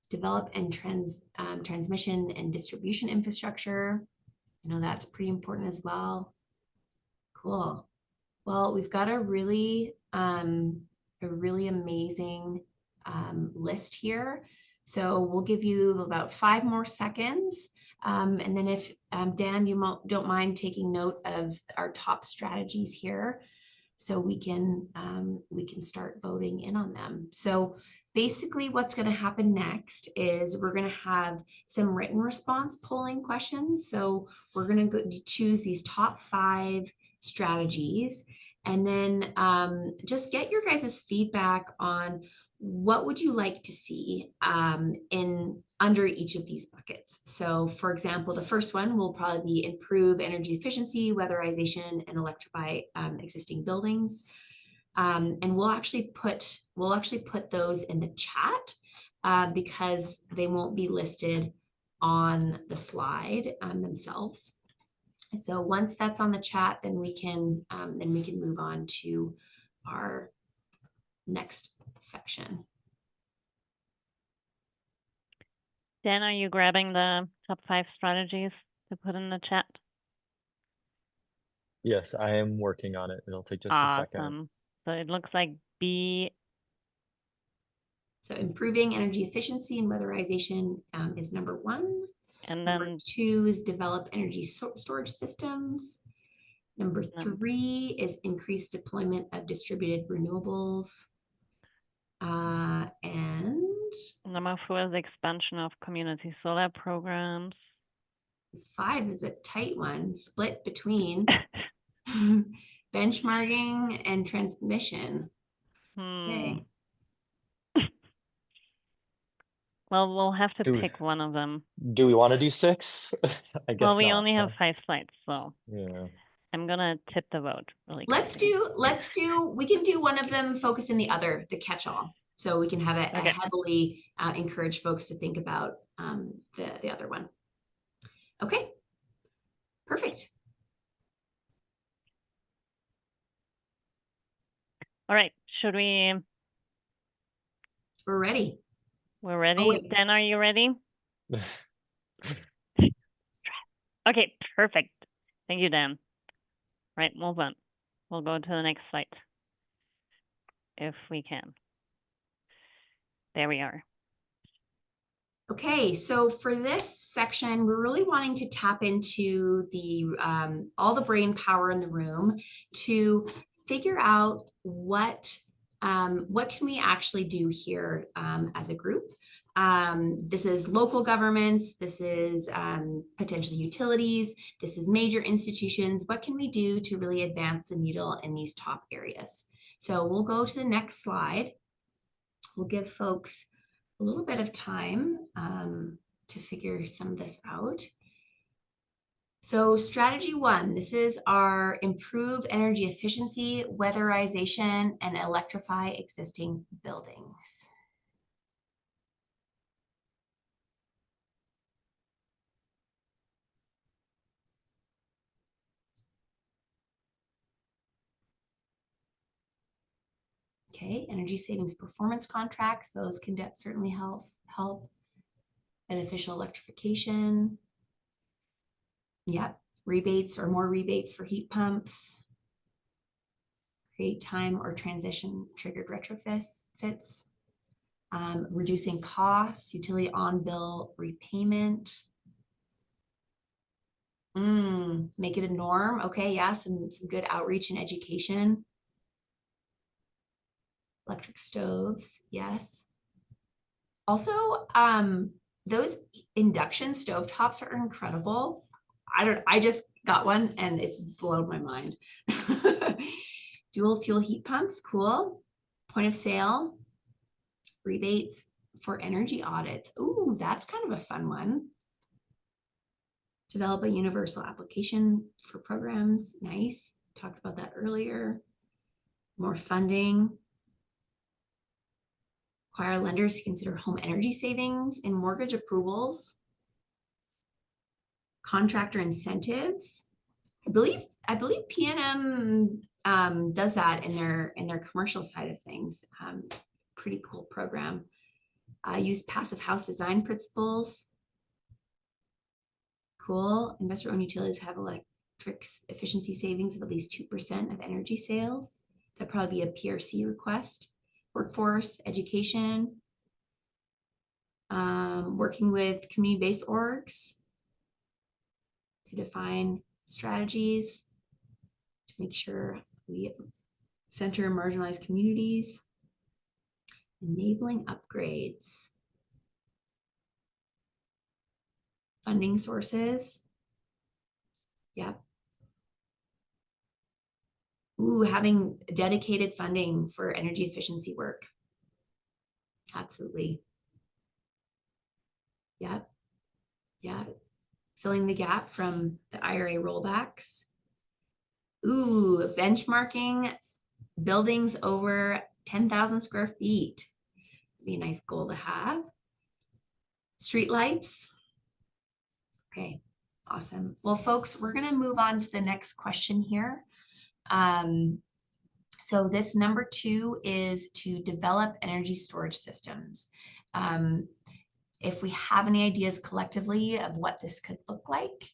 Develop and transmission and distribution infrastructure. I know that's pretty important as well. Cool. Well, we've got a really amazing list here. So we'll give you about 5 more seconds. And then if Dan, you don't mind taking note of our top strategies here. so we can start voting in on them. So basically what's going to happen next is we're going to have some written response polling questions. So we're going to choose these top 5 strategies, and then just get your guys' feedback on what would you like to see in under each of these buckets. So for example, the first one will probably be improve energy efficiency, weatherization, and electrify existing buildings. And we'll actually put those in the chat because they won't be listed on the slide themselves. So once that's on the chat, then we can move on to our next section. Dan, are you grabbing the top 5 strategies to put in the chat? Yes, I am working on it. It'll take just a second. Awesome. So it looks like B. So improving energy efficiency and weatherization is number 1. And Number then 2 is develop energy storage systems. Number 3 is increased deployment of distributed renewables. And number 4 is expansion of community solar programs. 5 is a tight one, split between benchmarking and transmission. Okay. Well, we'll have to Do we- pick one of them. Do we want to do 6? I guess Well, we not, only have huh? 5 slides, so Yeah. I'm gonna tip the vote really Let's quickly. we can do one of them focused in the other, the catch-all. So we can have a Okay. heavily encourage folks to think about the other one. Okay, perfect. All right, should we? We're ready. We're ready. wait. Dan, are you ready? Okay, perfect. Thank you, Dan. Right, move on. We'll go to the next slide. If we can. There we are. Okay, so for this section, we're really wanting to tap into the all the brain power in the room to figure out what can we actually do here as a group. This is local governments, this is potentially utilities, this is major institutions. What can we do to really advance the needle in these top areas? So we'll go to the next slide. We'll give folks a little bit of time to figure some of this out. So strategy 1, this is our improve energy efficiency, weatherization, and electrify existing buildings. Okay, energy savings performance contracts, those can certainly help. Beneficial electrification. Yep, rebates or more rebates for heat pumps. Create time or transition triggered retrofits. Reducing costs, utility on bill repayment. Make it a norm. Okay, yeah, some good outreach and education. Electric stoves, yes. Also, those induction stovetops are incredible. I just got one and it's blown my mind. Dual fuel heat pumps, cool. Point of sale, rebates for energy audits. Ooh, that's kind of a fun one. Develop a universal application for programs, nice. Talked about that earlier. More funding. Require lenders to consider home energy savings in mortgage approvals. Contractor incentives. I believe PNM does that in their commercial side of things. Pretty cool program. Use passive house design principles. Cool. Investor-owned utilities have electric efficiency savings of at least 2% of energy sales. That'd probably be a PRC request. Workforce, education, working with community-based orgs to define strategies to make sure we center marginalized communities, enabling upgrades, funding sources. Yep. Ooh, having dedicated funding for energy efficiency work. Absolutely. Yep. Yeah. Filling the gap from the IRA rollbacks. Ooh, benchmarking buildings over 10,000 square feet. Be a nice goal to have. Streetlights. Okay, awesome. Well, folks, we're going to move on to the next question here. So this number 2 is to develop energy storage systems. If we have any ideas collectively of what this could look like.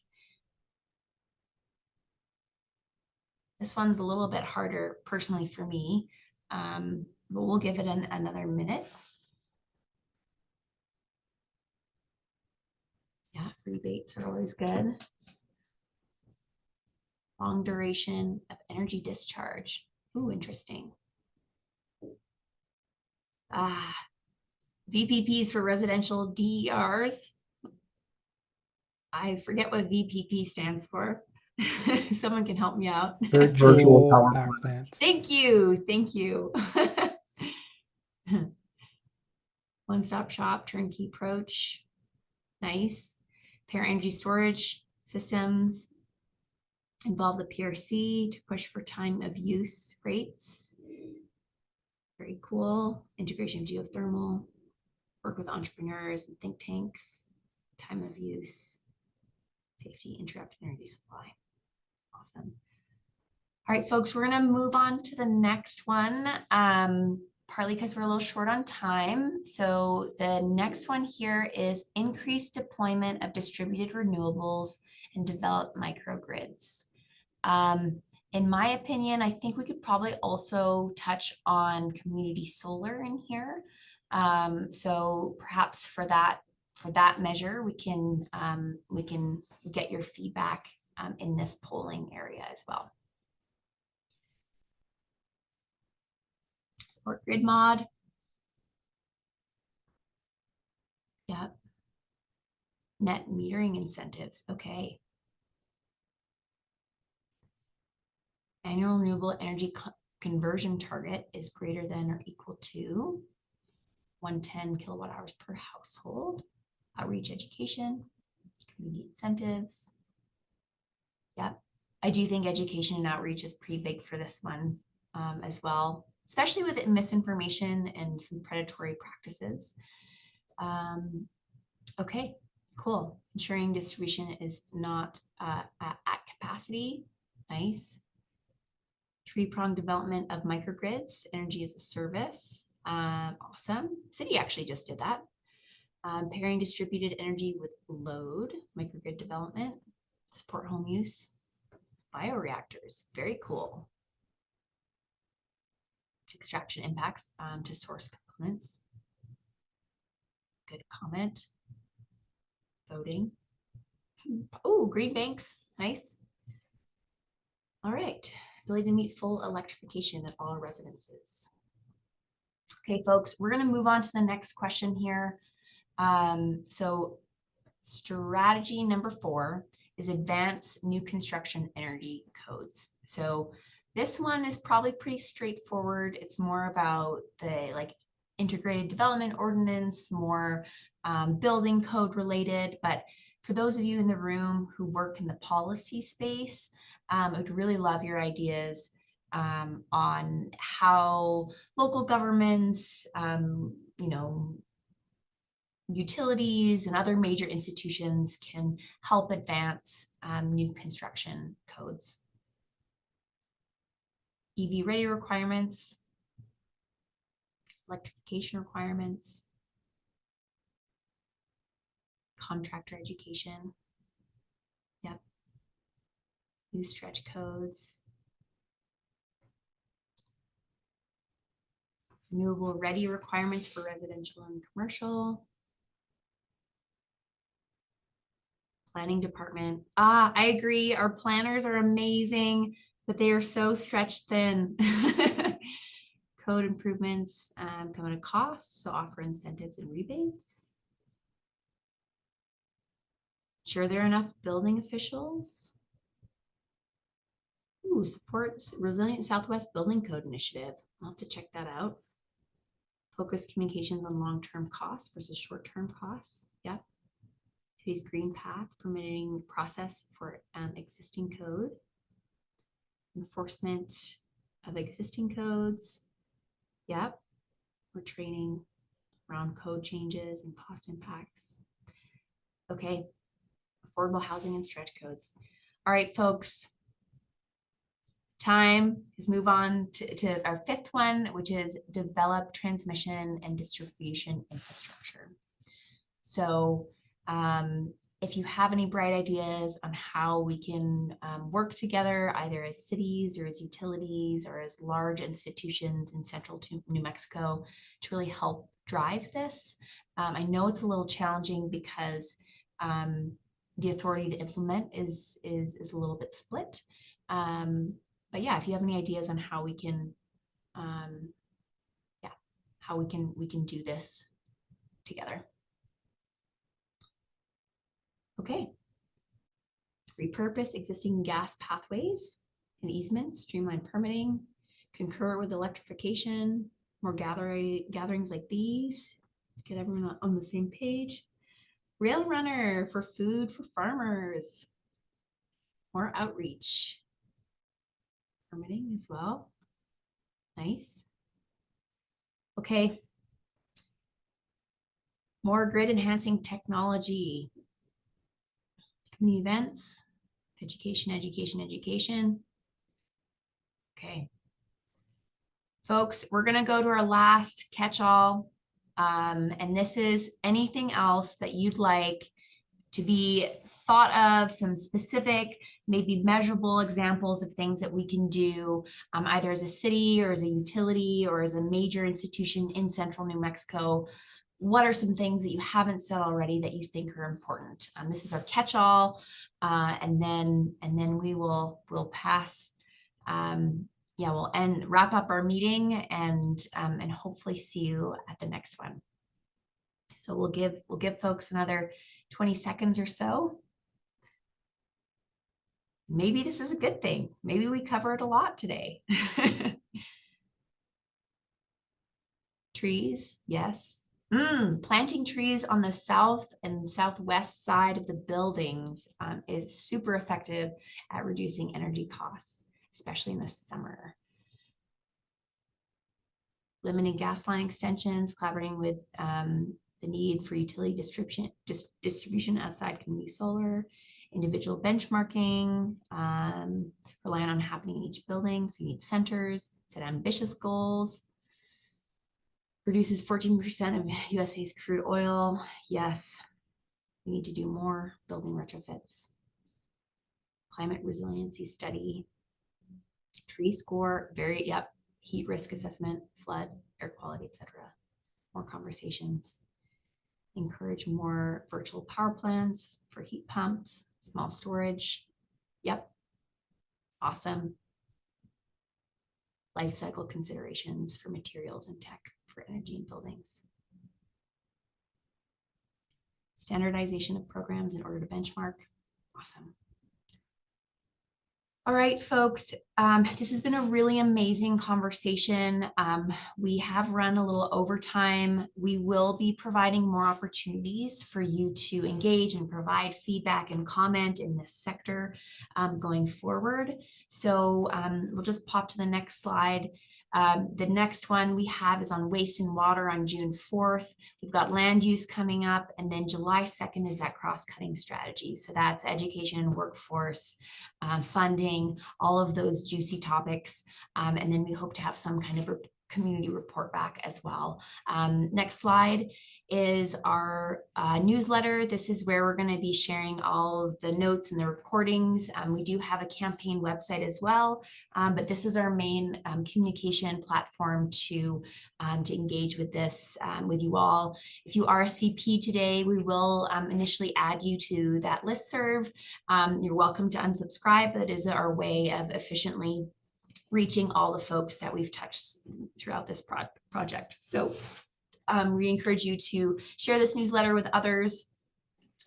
This one's a little bit harder personally for me, but we'll give it another minute. Yeah, rebates are always good. Long duration of energy discharge. Ooh, interesting. VPPs for residential DERs. I forget what VPP stands for. Someone can help me out. Virtual power plants. Thank you. Thank you. One-stop shop, turnkey approach. Nice. Pair energy storage systems. Involve the PRC to push for time of use rates. Very cool. Integration of geothermal. Work with entrepreneurs and think tanks. Time of use. Safety, interrupted energy supply. Awesome. All right, folks, we're going to move on to the next one, partly because we're a little short on time. So the next one here is increased deployment of distributed renewables and develop microgrids. In my opinion, I think we could probably also touch on community solar in here. So perhaps for that measure, we can get your feedback in this polling area as well. Support grid mod. Yep. Net metering incentives. Okay. Annual renewable energy conversion target is greater than or equal to 110 kilowatt hours per household. Outreach education, community incentives. Yep. I do think education and outreach is pretty big for this one as well, especially with misinformation and some predatory practices. Okay, cool. Ensuring distribution is not at capacity. Nice. Three-pronged development of microgrids, energy as a service. Awesome. City actually just did that. Pairing distributed energy with load, microgrid development, support home use, bioreactors. Very cool. Extraction impacts to source components. Good comment. Voting. Oh, green banks. Nice. All right. Ability to meet full electrification at all residences. Okay, folks, we're going to move on to the next question here. So strategy number 4 is advance new construction energy codes. So this one is probably pretty straightforward. It's more about the integrated development ordinance, more building code related. But for those of you in the room who work in the policy space, I would really love your ideas on how local governments, utilities and other major institutions can help advance new construction codes. EV ready requirements, electrification requirements, contractor education. Yep. New stretch codes. Renewable ready requirements for residential and commercial. Planning department. I agree. Our planners are amazing, but they are so stretched thin. code improvements come at a cost, so offer incentives and rebates. Ensure there are enough building officials. Ooh, supports Resilient Southwest Building Code Initiative. I'll have to check that out. Focus communications on long-term costs versus short-term costs. Yep. City's Green Path permitting process for existing code. Enforcement of existing codes. Yep. We're training around code changes and cost impacts. Okay. Affordable housing and stretch codes. All right, folks. Time is move on to our fifth one, which is develop transmission and distribution infrastructure. So if you have any bright ideas on how we can work together, either as cities or as utilities or as large institutions in central New Mexico to really help drive this. I know it's a little challenging because the authority to implement is a little bit split. But yeah, if you have any ideas on how we can, how we can do this together. Okay. Repurpose existing gas pathways and easements, streamline permitting, concur with electrification, more gatherings like these to get everyone on the same page. Rail runner for food for farmers, more outreach. Permitting as well. Nice. Okay. More grid enhancing technology. Community events, education, education, education. Okay. Folks, we're going to go to our last catch-all. And this is anything else that you'd like to be thought of, some specific, maybe measurable examples of things that we can do either as a city or as a utility or as a major institution in central New Mexico. What are some things that you haven't said already that you think are important? This is our catch-all, and then we'll pass. We'll wrap up our meeting and hopefully see you at the next one. So we'll give folks another 20 seconds or so. Maybe this is a good thing. Maybe we covered a lot today. Trees, yes. Planting trees on the south and southwest side of the buildings is super effective at reducing energy costs, especially in the summer. Limiting gas line extensions, collaborating with the need for utility distribution outside community solar, individual benchmarking, relying on happening in each building. So you need centers, set ambitious goals. Produces 14% of USA's crude oil. Yes, we need to do more building retrofits. Climate resiliency study. Tree score, heat risk assessment, flood, air quality, etc. More conversations. Encourage more virtual power plants for heat pumps, small storage. Yep, awesome. Life cycle considerations for materials and tech for energy in buildings. Standardization of programs in order to benchmark. Awesome. All right, folks, this has been a really amazing conversation. We have run a little overtime. We will be providing more opportunities for you to engage and provide feedback and comment in this sector going forward. So we'll just pop to the next slide. The next one we have is on waste and water on June 4th. We've got land use coming up, and then July 2nd is that cross-cutting strategy. So that's education and workforce, funding, all of those juicy topics. And then we hope to have some kind of community report back as well. Next slide is our newsletter. This is where we're going to be sharing all of the notes and the recordings. We do have a campaign website as well, but this is our main communication platform to engage with this with you all. If you RSVP today, we will initially add you to that listserv. You're welcome to unsubscribe, but it is our way of efficiently reaching all the folks that we've touched throughout this project. So we encourage you to share this newsletter with others.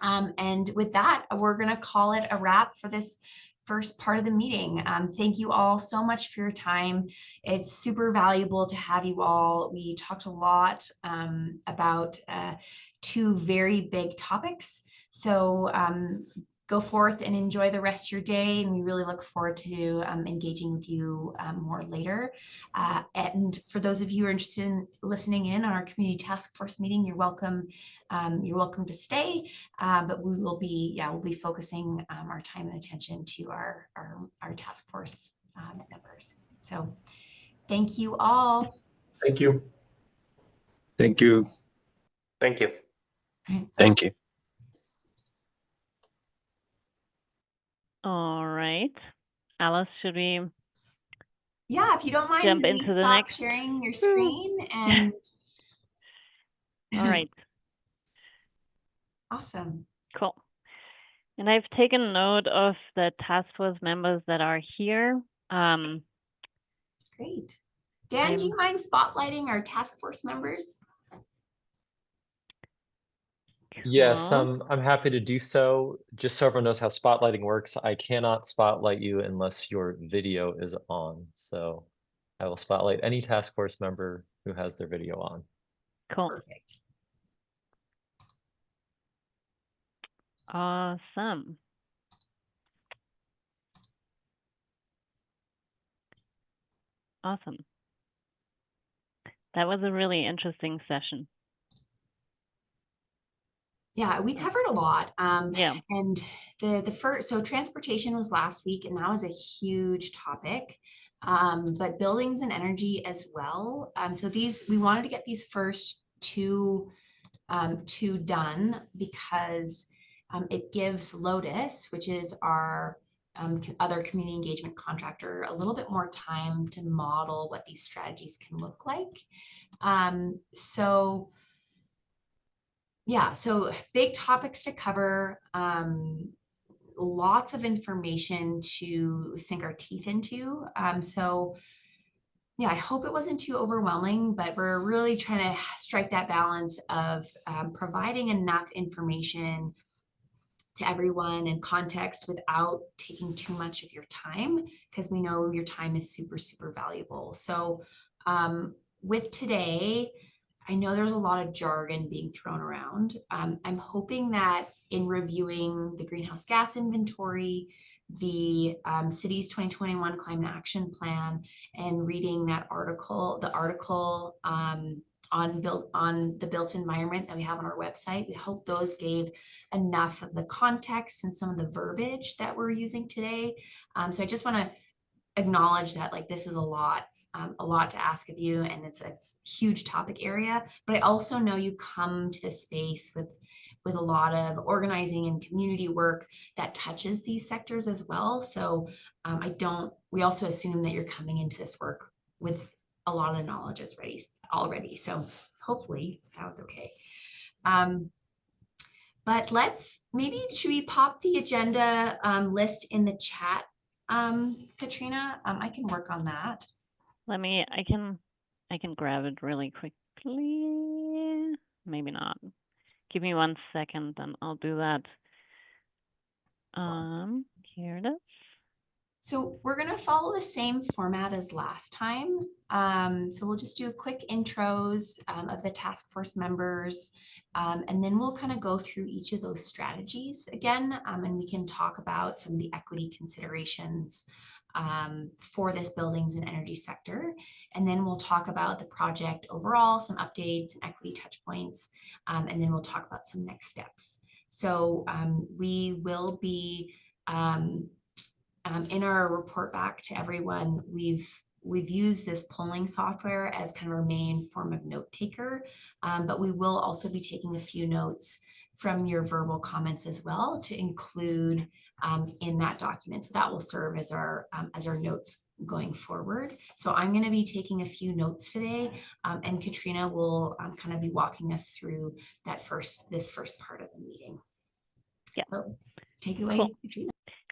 And with that, we're going to call it a wrap for this first part of the meeting. Thank you all so much for your time. It's super valuable to have you all. We talked a lot about two very big topics. So go forth and enjoy the rest of your day. And we really look forward to engaging with you more later. And for those of you who are interested in listening in on our community task force meeting, you're welcome. You're welcome to stay. But we will be, we'll be focusing our time and attention to our task force members. So thank you all. Thank you. Thank you. Thank you. Thank you. All right. Alice, should we Yeah, if you don't mind, jump maybe into the stop next? sharing your screen and All right. awesome. Cool. And I've taken note of the task force members that are here. Great. Dan, do you mind spotlighting our task force members? Yes, Cool. I'm happy to do so. Just so everyone knows how spotlighting works, I cannot spotlight you unless your video is on. So I will spotlight any task force member who has their video on. Cool. Perfect. Awesome. Awesome. That was a really interesting session. Yeah, we covered a lot. Yeah. And the first, so transportation was last week, and that was a huge topic. But buildings and energy as well. So these, we wanted to get these first two done because it gives Lotus, which is our other community engagement contractor, a little bit more time to model what these strategies can look like. So yeah, so big topics to cover, lots of information to sink our teeth into. So yeah, I hope it wasn't too overwhelming, but we're really trying to strike that balance of providing enough information to everyone and context without taking too much of your time, because we know your time is super, super valuable. So with today, I know there's a lot of jargon being thrown around. I'm hoping that in reviewing the greenhouse gas inventory, the city's 2021 climate action plan, and reading that article, on the built environment that we have on our website, we hope those gave enough of the context and some of the verbiage that we're using today. So I just want to acknowledge that, like, this is a lot to ask of you, and it's a huge topic area, but I also know you come to this space with a lot of organizing and community work that touches these sectors as well. So we also assume that you're coming into this work with a lot of the knowledge already. So hopefully that was okay. But should we pop the agenda list in the chat, Katrina? I can work on that. I can grab it really quickly. Maybe not. Give me 1 second and I'll do that. Here it is. So we're going to follow the same format as last time. So we'll just do quick intros of the task force members, and then we'll kind of go through each of those strategies again, and we can talk about some of the equity considerations for this buildings and energy sector. And then we'll talk about the project overall, some updates and equity touch points, and then we'll talk about some next steps. So we will be in our report back to everyone, we've used this polling software as kind of our main form of note taker, but we will also be taking a few notes from your verbal comments as well to include in that document. So that will serve as our notes going forward. So I'm going to be taking a few notes today, and Katrina will kind of be walking us through this first part of the meeting. Yeah. So take it away, Cool. Katrina.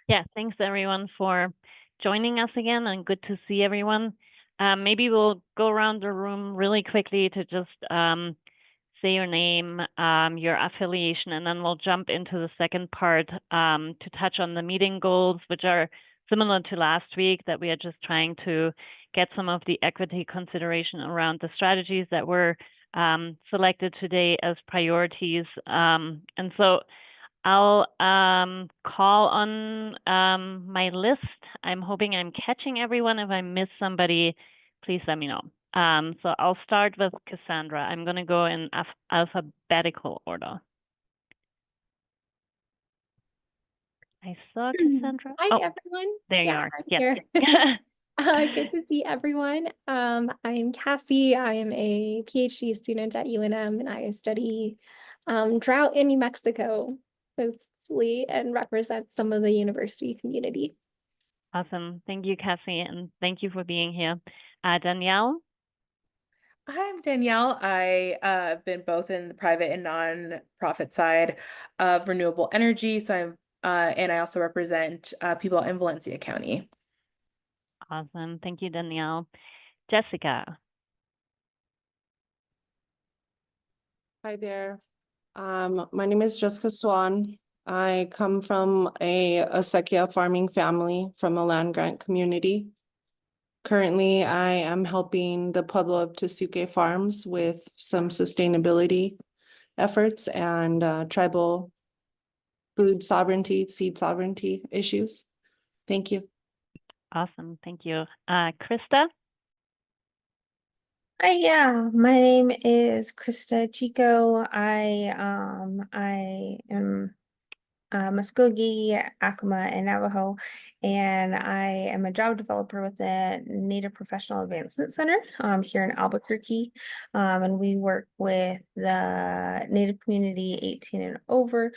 Yeah, thanks everyone for joining us again and good to see everyone. Maybe we'll go around the room really quickly to just say your name, your affiliation, and then we'll jump into the second part to touch on the meeting goals, which are similar to last week, that we are just trying to get some of the equity consideration around the strategies that were selected today as priorities. And so I'll call on my list. I'm hoping I'm catching everyone. If I miss somebody, please let me know. So I'll start with Cassandra. I'm going to go in alphabetical order. I saw Cassandra. Hi, Oh, everyone. there you Yeah, are. I'm Yes. here. Good to see everyone. I'm Cassie. I am a PhD student at UNM, and I study drought in New Mexico mostly and represent some of the university community. Awesome. Thank you, Cassie, and thank you for being here. Danielle? I'm Danielle. I have been both in the private and nonprofit side of renewable energy. So I'm and I also represent people in Valencia County. Awesome. Thank you, Danielle. Jessica? Hi there. My name is Jessica Swan. I come from a acequia farming family from a land grant community. Currently, I am helping the Pueblo of Tesuque Farms with some sustainability efforts and tribal food sovereignty, seed sovereignty issues. Thank you. Awesome. Thank you. Krista? Hi, yeah, my name is Krista Chico. I am Muskogee, Acoma, and Navajo, and I am a job developer with the Native Professional Advancement Center here in Albuquerque, and we work with the Native community 18 and over,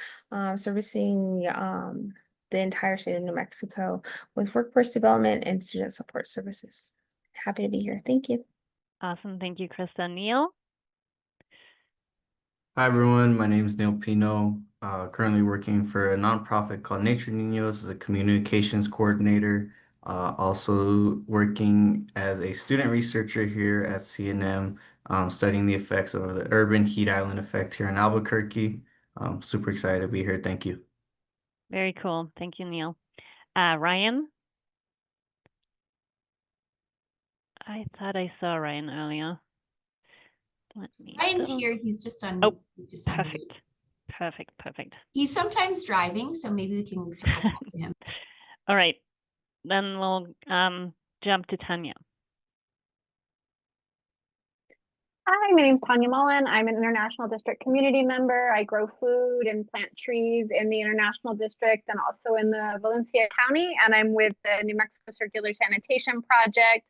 servicing the entire state of New Mexico with workforce development and student support services. Happy to be here. Thank you. Awesome. Thank you, Krista. Neil? Hi, everyone. My name is Neil Pino. Currently working for a nonprofit called Nature Niños as a communications coordinator. Also working as a student researcher here at CNM, studying the effects of the urban heat island effect here in Albuquerque. Super excited to be here. Thank you. Very cool. Thank you, Neil. Ryan? I thought I saw Ryan earlier. Let me Ryan's double- here. He's just on. Oh, he's just on mute. perfect. Perfect. Perfect. He's sometimes driving, so maybe we can circle back to him. All right. Then we'll jump to Tanya. Hi, my name's Tanya Mullen. I'm an International District community member. I grow food and plant trees in the International District and also in the Valencia County. And I'm with the New Mexico Circular Sanitation Project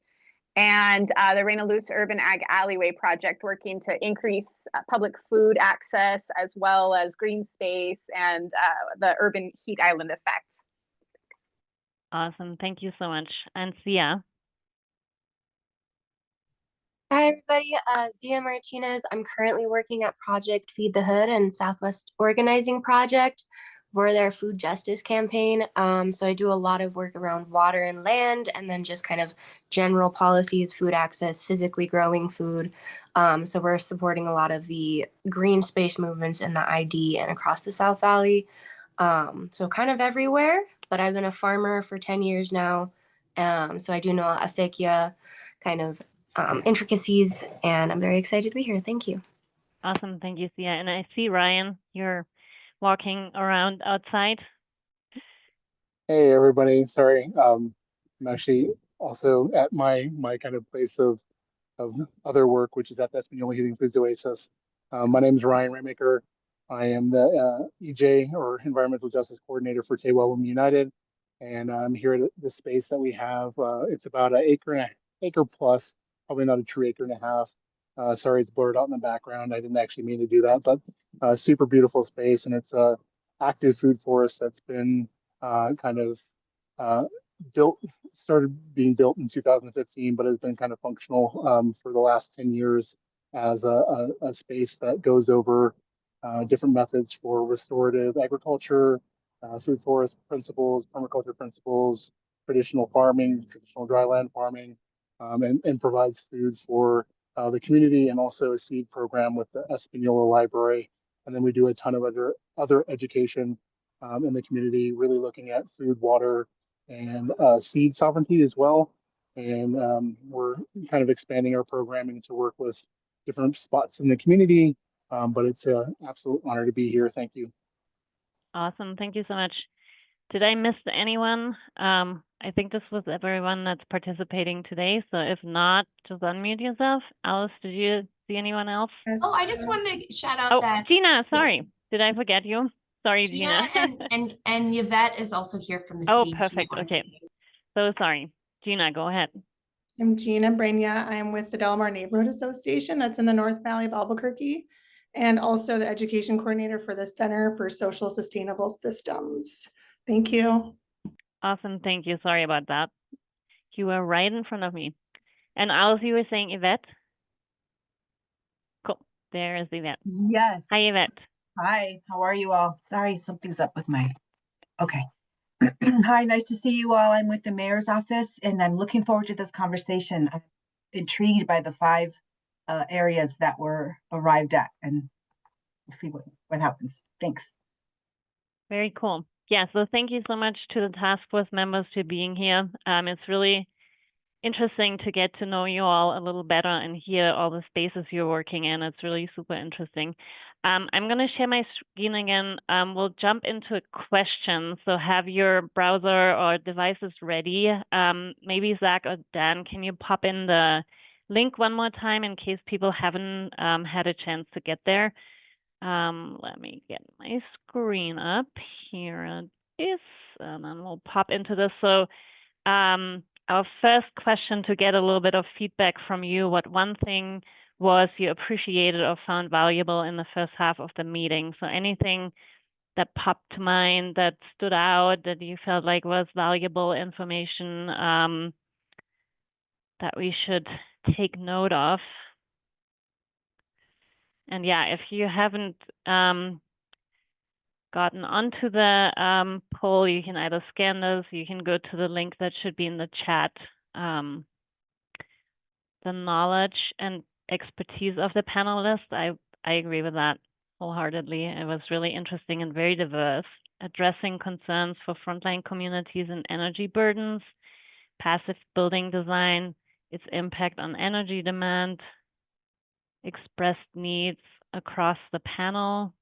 and the Reina Luz Urban Ag Alleyway Project, working to increase public food access as well as green space and the urban heat island effect. Awesome. Thank you so much. And Sia? Hi, everybody. Zia Martinez. I'm currently working at Project Feed the Hood and Southwest Organizing Project for their food justice campaign. So I do a lot of work around water and land, and then just kind of general policies, food access, physically growing food. So we're supporting a lot of the green space movements in the ID and across the South Valley. So kind of everywhere, but I've been a farmer for 10 years now. So I do know acequia kind of intricacies, and I'm very excited to be here. Thank you. Awesome. Thank you, Sia. And I see Ryan, you're walking around outside. Hey, everybody. Sorry. I'm actually also at my kind of place of other work, which is at the Espanola Heating Foods Oasis. My name is Ryan Raymaker. I am the EJ, or Environmental Justice Coordinator for Tehuelum United, and I'm here at this space that we have. It's about an acre plus, probably not a true acre and a half. Sorry, it's blurred out in the background. I didn't actually mean to do that, but super beautiful space, and it's a active food forest that's been kind of started being built in 2015, but has been kind of functional for the last 10 years as a space that goes over different methods for restorative agriculture, food forest principles, permaculture principles, traditional farming, traditional dryland farming, and provides food for the community, and also a seed program with the Espanola Library. And then we do a ton of other education in the community, really looking at food, water, and seed sovereignty as well. And we're kind of expanding our programming to work with different spots in the community. But it's an absolute honor to be here. Thank you. Awesome. Thank you so much. Did I miss anyone? I think this was everyone that's participating today. So if not, just unmute yourself. Alice, did you see anyone else? Oh, I just wanted to shout out that Gina, sorry. Did I forget you? Sorry, Gina and Yvette is also here from the Oh, city. perfect. Okay. So sorry. Gina, go ahead. I'm Gina Brania. I'm with the Del Mar Neighborhood Association that's in the North Valley of Albuquerque, and also the education coordinator for the Center for Social Sustainable Systems. Thank you. Awesome. Thank you. Sorry about that. You were right in front of me. And Alice, you were saying Yvette? Cool. There is Yvette. Yes. Hi, Yvette. Hi, how are you all? Sorry, something's up with my, okay. Hi, nice to see you all. I'm with the mayor's office and I'm looking forward to this conversation. I'm intrigued by the 5 areas that were arrived at, and we'll see what happens. Thanks. Very cool. Yeah, so thank you so much to the task force members for being here. It's really interesting to get to know you all a little better and hear all the spaces you're working in. It's really super interesting. I'm going to share my screen again. We'll jump into questions. So have your browser or devices ready. Maybe Zach or Dan, can you pop in the link one more time in case people haven't had a chance to get there? Let me get my screen up. Here it is, and then we'll pop into this. So our first question, to get a little bit of feedback from you, what one thing was you appreciated or found valuable in the first half of the meeting? So anything that popped to mind, that stood out, that you felt like was valuable information that we should take note of? And yeah, if you haven't gotten onto the poll, you can either scan this, you can go to the link that should be in the chat. The knowledge and expertise of the panelists, I agree with that wholeheartedly. It was really interesting and very diverse, addressing concerns for frontline communities and energy burdens, passive building design, its impact on energy demand, expressed needs across the panel.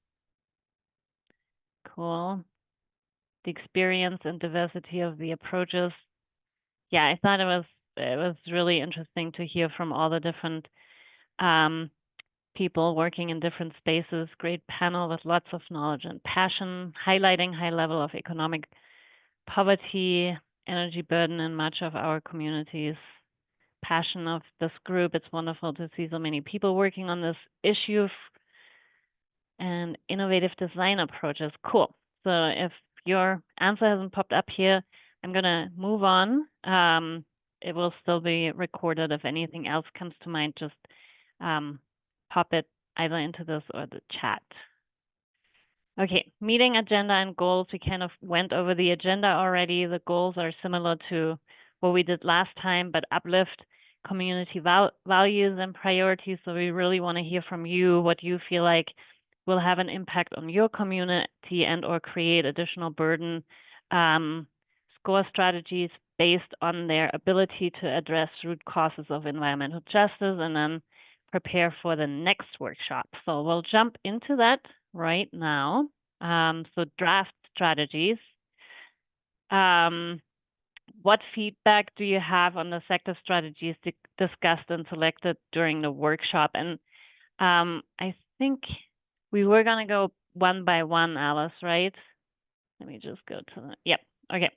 Cool. The experience and diversity of the approaches. Yeah, I thought it was really interesting to hear from all the different people working in different spaces. Great panel with lots of knowledge and passion, highlighting high level of economic poverty, energy burden in much of our communities. Passion of this group. It's wonderful to see so many people working on this issue and innovative design approaches. Cool. So if your answer hasn't popped up here, I'm going to move on. It will still be recorded. If anything else comes to mind, just pop it either into this or the chat. Okay, meeting agenda and goals. We kind of went over the agenda already. The goals are similar to what we did last time, but uplift community values and priorities. So we really want to hear from you what you feel like will have an impact on your community and or create additional burden. Score strategies based on their ability to address root causes of environmental justice, and then prepare for the next workshop. So we'll jump into that right now. So draft strategies. What feedback do you have on the sector strategies discussed and selected during the workshop? And I think we were going to go one by one, Alice, right? Let me just go to the, yep, okay.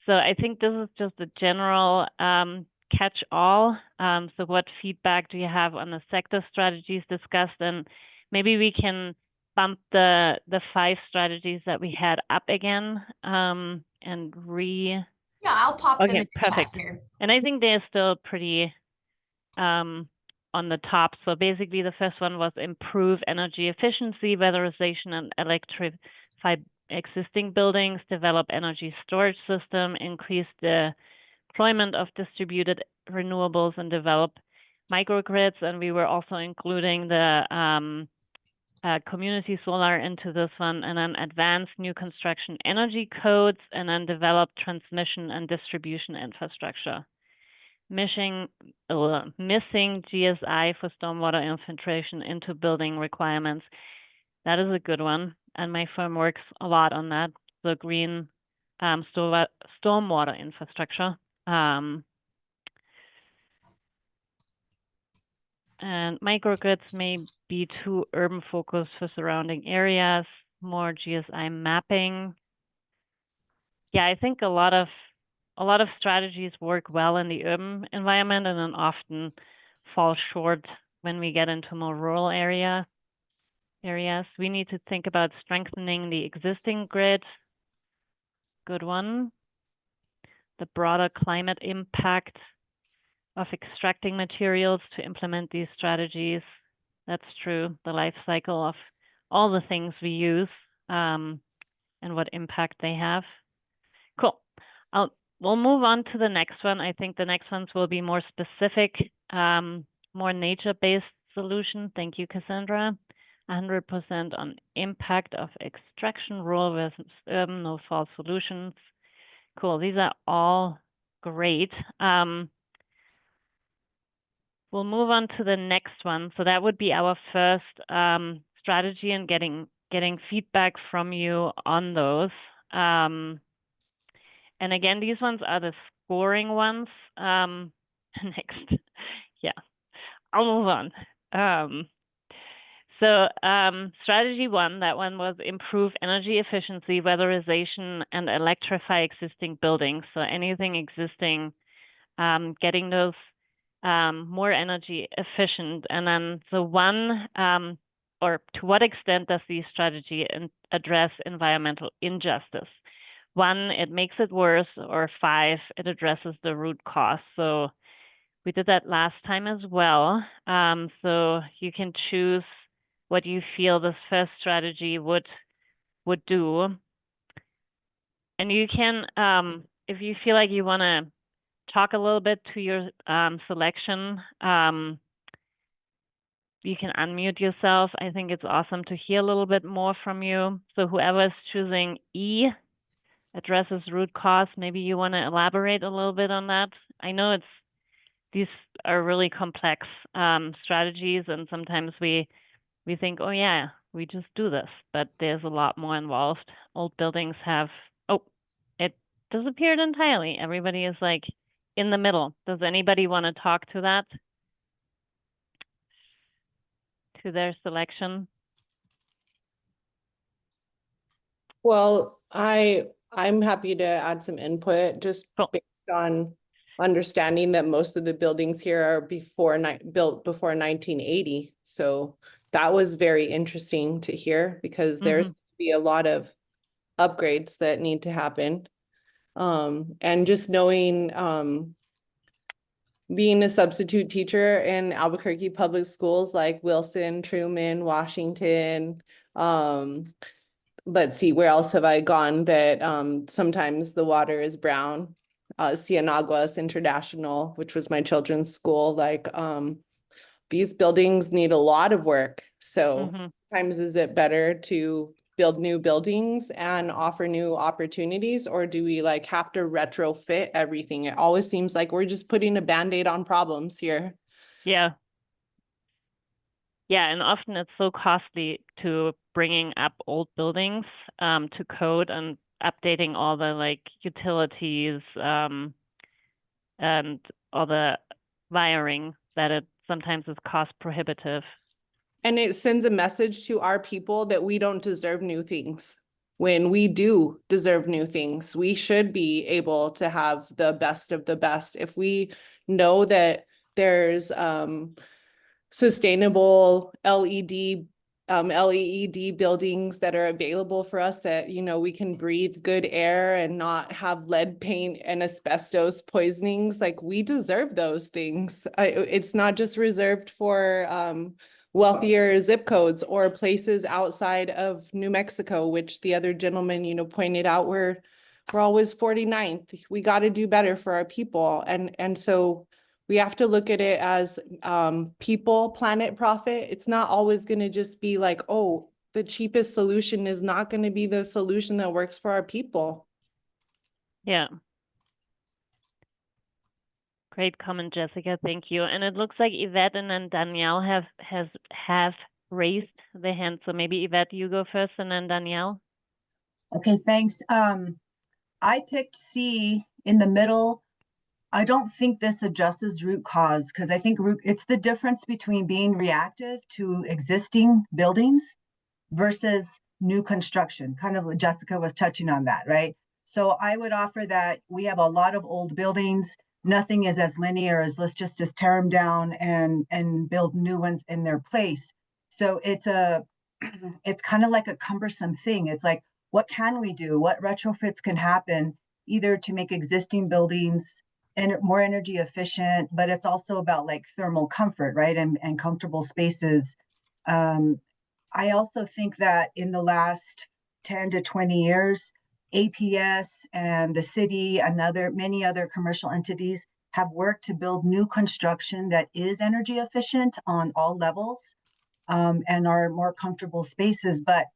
So I think this is just a general catch-all. So what feedback do you have on the sector strategies discussed? And maybe we can bump the 5 strategies that we had up again and Yeah, I'll pop them in the perfect. chat here. And I think they're still pretty on the top. So basically the first one was improve energy efficiency, weatherization, and existing buildings, develop energy storage system, increase the deployment of distributed renewables, and develop microgrids. And we were also including the community solar into this one, and then advance new construction energy codes, and then develop transmission and distribution infrastructure. Missing GSI for stormwater infiltration into building requirements. That is a good one, and my firm works a lot on that. The green stormwater infrastructure. And microgrids may be too urban focused for surrounding areas, more GSI mapping. Yeah, I think a lot of strategies work well in the urban environment and then often fall short when we get into more rural areas. We need to think about strengthening the existing grid. Good one. The broader climate impact of extracting materials to implement these strategies. That's true. The life cycle of all the things we use and what impact they have. Cool. We'll move on to the next one. I think the next ones will be more specific, more nature-based solution. Thank you, Cassandra. 100% on impact of extraction, rural versus urban, no fault solutions. Cool. These are all great. We'll move on to the next one. So that would be our first strategy, and getting feedback from you on those. And again, these ones are the scoring ones. Next. Yeah, I'll move on. So strategy 1, that one was improve energy efficiency, weatherization, and electrify existing buildings. So anything existing, getting those more energy efficient. And then the one, or to what extent does the strategy address environmental injustice? 1, it makes it worse, or 5, it addresses the root cause. So we did that last time as well. So you can choose what you feel this first strategy would do. And you can, if you feel like you want to talk a little bit to your selection, you can unmute yourself. I think it's awesome to hear a little bit more from you. So whoever is choosing E, addresses root cause, maybe you want to elaborate a little bit on that. I know these are really complex strategies, and sometimes we think, oh yeah, we just do this, but there's a lot more involved. Old buildings have, it disappeared entirely. Everybody is like in the middle. Does anybody want to talk to that? To their selection? Well, I'm happy to add some input, just based on understanding that most of the buildings here are built before 1980. So that was very interesting to hear, because there's be a lot of upgrades that need to happen. And just knowing, being a substitute teacher in Albuquerque public schools like Wilson, Truman, Washington, let's see, where else have I gone that sometimes the water is brown? Cienaguas International, which was my children's school, like these buildings need a lot of work. So sometimes is it better to build new buildings and offer new opportunities, or do we like have to retrofit everything? It always seems like we're just putting a Band-Aid on problems here. Yeah. Yeah, and often it's so costly to bringing up old buildings to code and updating all the like utilities and all the wiring, that it sometimes is cost prohibitive. And it sends a message to our people that we don't deserve new things. When we do deserve new things, we should be able to have the best of the best. If we know that there's sustainable LED buildings that are available for us, that, you know, we can breathe good air and not have lead paint and asbestos poisonings, like we deserve those things. It's not just reserved for wealthier zip codes or places outside of New Mexico, which the other gentleman, pointed out, we're always 49th. We got to do better for our people. And so we have to look at it as people, planet, profit. It's not always going to just be like, oh, the cheapest solution is not going to be the solution that works for our people. Yeah. Great comment, Jessica. Thank you. And it looks like Yvette and then Danielle have raised their hand. So maybe Yvette, you go first, and then Danielle. Okay, thanks. I picked C in the middle. I don't think this addresses root cause, because I think it's the difference between being reactive to existing buildings versus new construction. Kind of what Jessica was touching on that, right? So I would offer that we have a lot of old buildings. Nothing is as linear as let's just tear them down and build new ones in their place. So it's kind of like a cumbersome thing. It's like, what can we do? What retrofits can happen either to make existing buildings and more energy efficient, but it's also about like thermal comfort, right? And comfortable spaces. I also think that in the last 10 to 20 years, APS and the city and many other commercial entities have worked to build new construction that is energy efficient on all levels, and are more comfortable spaces. But,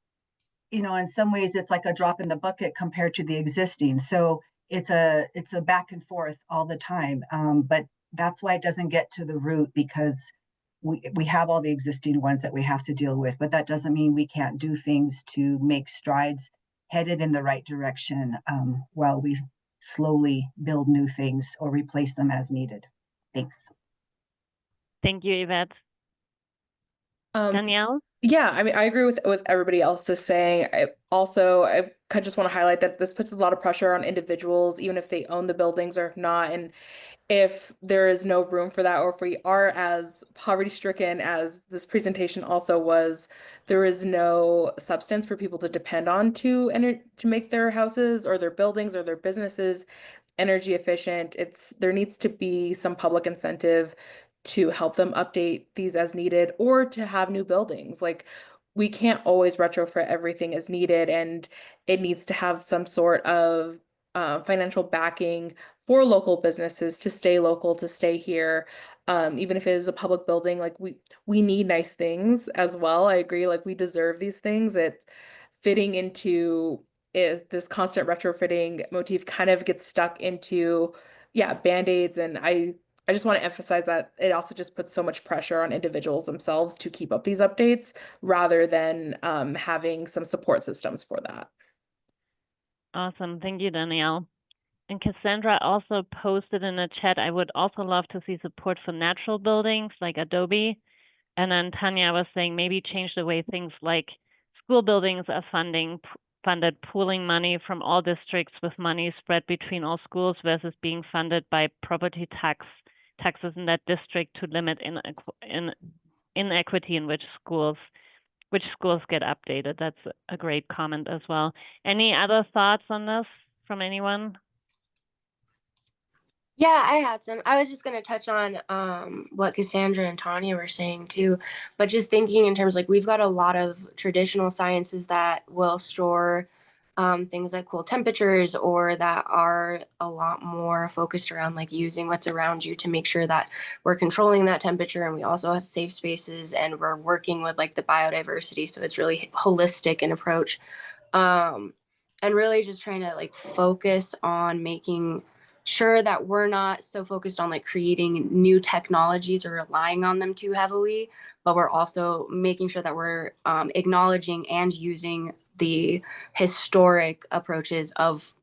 in some ways it's like a drop in the bucket compared to the existing. So it's a back and forth all the time. But that's why it doesn't get to the root, because we have all the existing ones that we have to deal with, but that doesn't mean we can't do things to make strides headed in the right direction, while we slowly build new things or replace them as needed. Thanks. Thank you, Yvette. Danielle? Yeah, I mean, I agree with everybody else is saying. I kind of just want to highlight that this puts a lot of pressure on individuals, even if they own the buildings or if not. And if there is no room for that, or if we are as poverty stricken as this presentation also was, there is no substance for people to depend on to make their houses or their buildings or their businesses energy efficient. There needs to be some public incentive to help them update these as needed, or to have new buildings. Like, we can't always retrofit everything as needed, and it needs to have some sort of financial backing for local businesses to stay local, to stay here. Even if it is a public building, like we need nice things as well. I agree, like we deserve these things. It's fitting into this constant retrofitting motif kind of gets stuck into, band-aids. And I just want to emphasize that it also just puts so much pressure on individuals themselves to keep up these updates rather than having some support systems for that. Awesome. Thank you, Danielle. And Cassandra also posted in the chat, I would also love to see support for natural buildings like Adobe. And then Tanya was saying maybe change the way things like school buildings are funded, pooling money from all districts with money spread between all schools versus being funded by property taxes in that district to limit inequity in which schools get updated. That's a great comment as well. Any other thoughts on this from anyone? Yeah, I had some. I was just going to touch on what Cassandra and Tanya were saying too, but just thinking in terms like we've got a lot of traditional sciences that will store things like cool temperatures, or that are a lot more focused around like using what's around you to make sure that we're controlling that temperature. And we also have safe spaces, and we're working with like the biodiversity. So it's really holistic in approach, and really just trying to like focus on making sure that we're not so focused on like creating new technologies or relying on them too heavily, but we're also making sure that we're acknowledging and using the historic approaches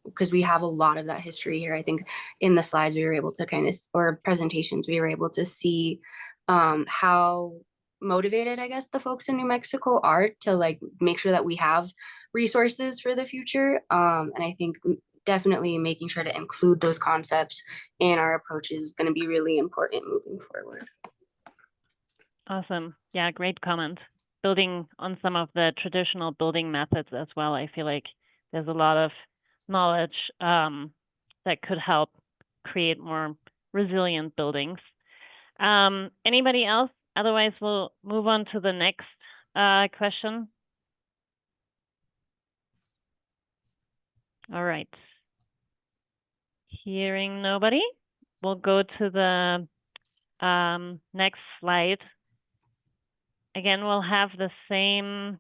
because we have a lot of that history here. I think in the slides we were able to or presentations, we were able to see how motivated, I guess, the folks in New Mexico are to like make sure that we have resources for the future. And I think definitely making sure to include those concepts in our approach is going to be really important moving forward. Awesome. Yeah, great comment. Building on some of the traditional building methods as well. I feel like there's a lot of knowledge that could help create more resilient buildings. Anybody else Otherwise, we'll move on to the next question. All right. Hearing nobody, we'll go to the next slide. Again, we'll have the same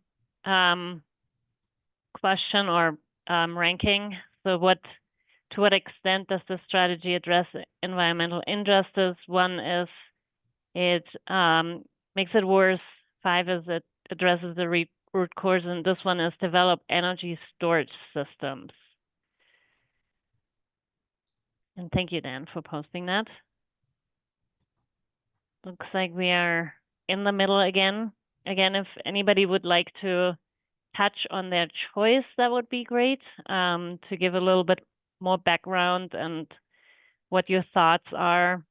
question or ranking. So to what extent does the strategy address environmental injustice? 1 is it makes it worse. 5 is it addresses the root cause, and this one is develop energy storage systems. And thank you, Dan, for posting that. Looks like we are in the middle again. Again, if anybody would like to touch on their choice, that would be great, to give a little bit more background and what your thoughts are.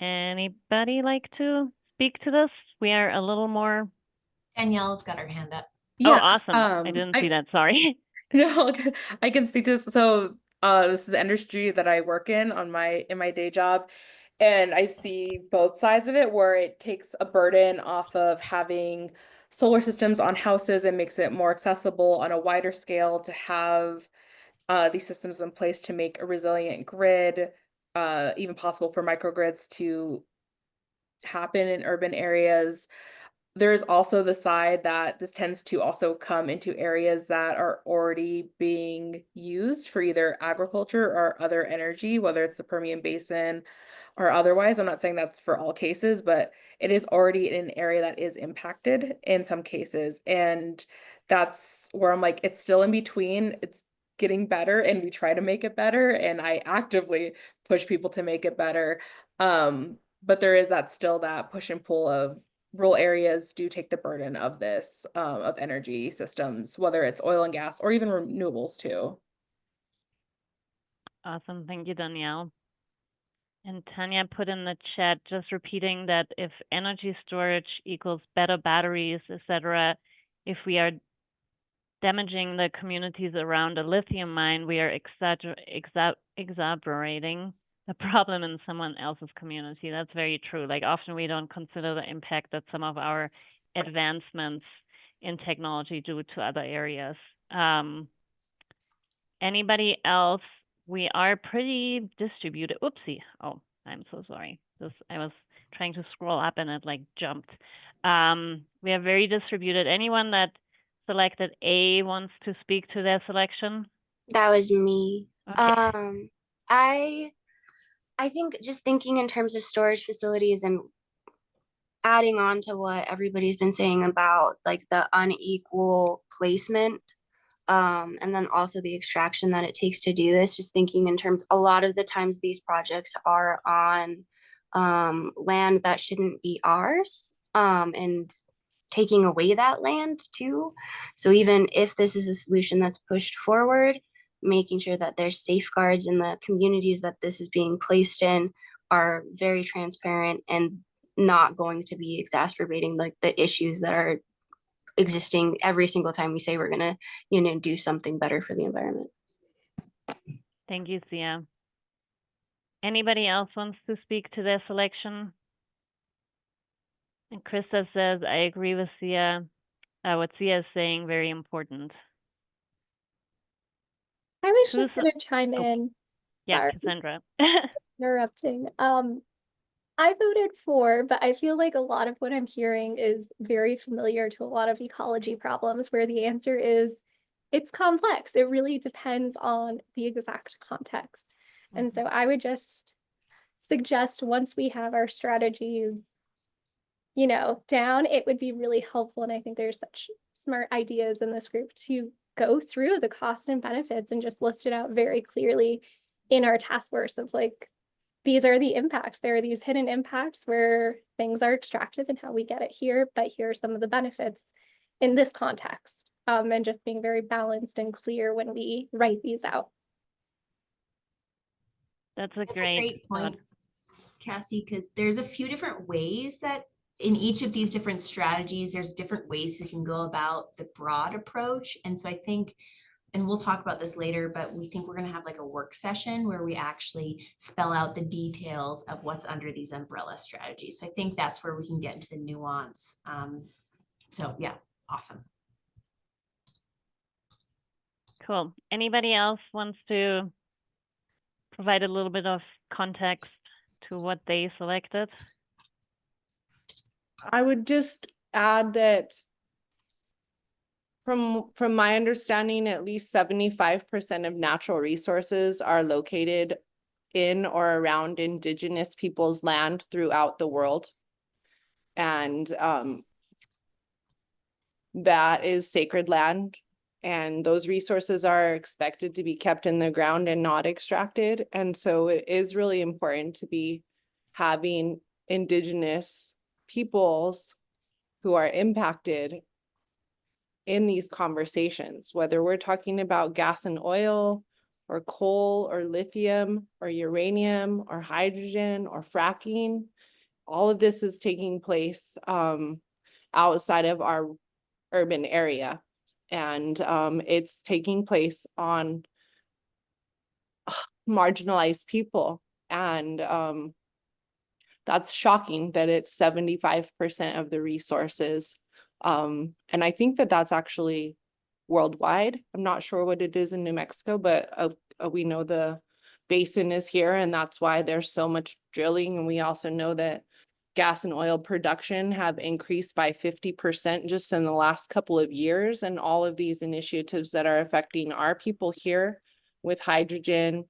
Anybody like to speak to this? We are a little more. Danielle's got her hand up. Oh, awesome. I didn't see that. Sorry. No, I can speak to this. So this is the industry that I work in my day job. And I see both sides of it, where it takes a burden off of having solar systems on houses and makes it more accessible on a wider scale to have these systems in place to make a resilient grid, even possible for microgrids to happen in urban areas. There's also the side that this tends to also come into areas that are already being used for either agriculture or other energy, whether it's the Permian Basin or otherwise. I'm not saying that's for all cases, but it is already in an area that is impacted in some cases. And that's where I'm like, it's still in between. It's getting better and we try to make it better. And I actively push people to make it better. But there is still that push and pull of rural areas do take the burden of this, of energy systems, whether it's oil and gas or even renewables too. Awesome. Thank you, Danielle. And Tanya put in the chat, just repeating that if energy storage equals better batteries, etc., if we are damaging the communities around a lithium mine, we are exacerbating the problem in someone else's community. That's very true. Like often we don't consider the impact that some of our advancements in technology do to other areas. Anybody else? We are pretty distributed. Oopsie. Oh, I'm so sorry. I was trying to scroll up and it like jumped. We are very distributed. Anyone that selected A wants to speak to their selection? That was me. Okay. I think just thinking in terms of storage facilities and adding on to what everybody's been saying about like the unequal placement, and then also the extraction that it takes to do this, just thinking in terms, a lot of the times these projects are on land that shouldn't be ours, and taking away that land too. So even if this is a solution that's pushed forward, making sure that there's safeguards in the communities that this is being placed in are very transparent and not going to be exacerbating like the issues that are existing every single time we say we're going to, do something better for the environment. Thank you, Sia. Anybody else wants to speak to their selection? And Krista says, I agree with Sia. What Sia is saying, very important. I was just going to chime in. Yeah, Sorry. Cassandra. Interrupting. I voted for, but I feel like a lot of what I'm hearing is very familiar to a lot of ecology problems where the answer is it's complex. It really depends on the exact context. And so I would just suggest once we have our strategies, down, it would be really helpful. And I think there's such smart ideas in this group to go through the cost and benefits and just list it out very clearly in our task force of like, these are the impacts. There are these hidden impacts where things are extractive and how we get it here, but here are some of the benefits in this context, and just being very balanced and clear when we write these out. That's a a great point, Cassie, because there's a few different ways that in each of these different strategies, there's different ways we can go about the broad approach. And so I think and we'll talk about this later, but we think we're going to have like a work session where we actually spell out the details of what's under these umbrella strategies. So I think that's where we can get into the nuance. So yeah, awesome. Cool. Anybody else wants to provide a little bit of context to what they selected? I would just add that from my understanding, at least 75% of natural resources are located in or around Indigenous peoples' land throughout the world. And that is sacred land. And those resources are expected to be kept in the ground and not extracted. And so it is really important to be having Indigenous peoples who are impacted in these conversations, whether we're talking about gas and oil or coal or lithium or uranium or hydrogen or fracking. All of this is taking place outside of our urban area. And it's taking place on marginalized people. And that's shocking that it's 75% of the resources. And I think that that's actually worldwide. I'm not sure what it is in New Mexico, but we know the basin is here, and that's why there's so much drilling. And we also know that gas and oil production have increased by 50% just in the last couple of years. And all of these initiatives that are affecting our people here with hydrogen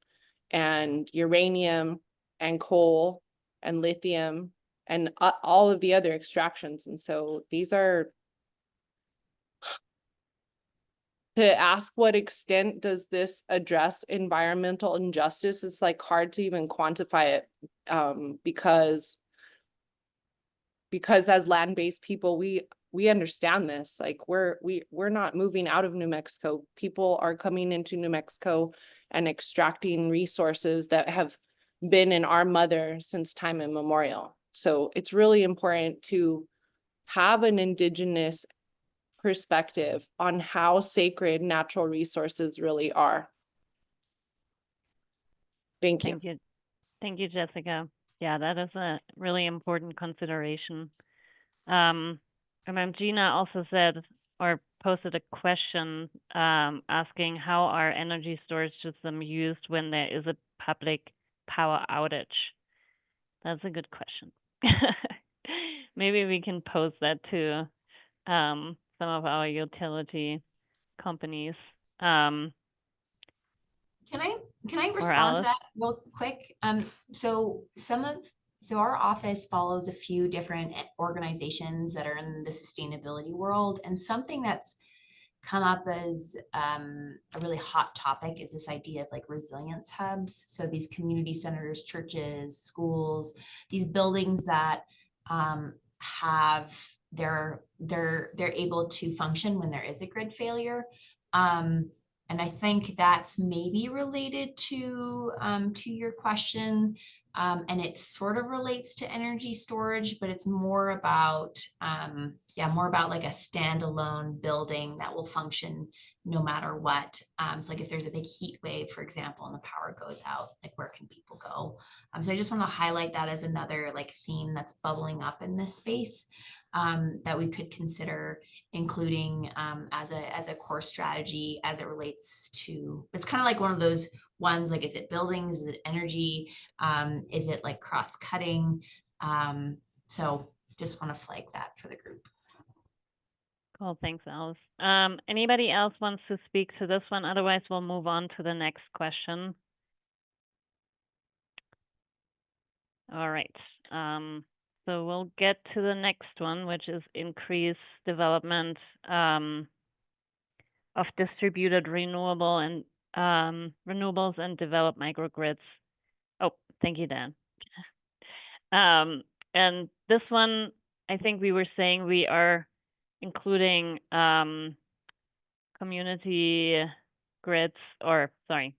and uranium and coal and lithium and all of the other extractions. And so these are, to ask what extent does this address environmental injustice, it's like hard to even quantify it because as land-based people, we understand this. Like we're not moving out of New Mexico. People are coming into New Mexico and extracting resources that have been in our mother since time immemorial. So it's really important to have an Indigenous perspective on how sacred natural resources really are. Thank you. Thank you, Jessica. Yeah, that is a really important consideration. And then Gina also said or posted a question asking how are energy storage systems used when there is a public power outage? That's a good question. Maybe we can pose that to some of our utility companies. Can I respond to that real quick? So our office follows a few different organizations that are in the sustainability world, and something that's come up as a really hot topic is this idea of like resilience hubs. So these community centers, churches, schools, these buildings that they're able to function when there is a grid failure. And I think that's maybe related to your question. And it sort of relates to energy storage, but it's more about like a standalone building that will function no matter what. So like if there's a big heat wave, for example, and the power goes out, like where can people go? So I just want to highlight that as another like theme that's bubbling up in this space that we could consider including as a core strategy as it relates to, it's kind of like one of those ones, like, is it buildings, is it energy, is it like cross-cutting? So just want to flag that for the group. Cool, thanks, Alice. Anybody else wants to speak to this one? Otherwise, we'll move on to the next question. All right. So we'll get to the next one, which is increased development of distributed renewables and develop microgrids. Oh, thank you, Dan. And this one, I think we were saying we are including community grids, or sorry,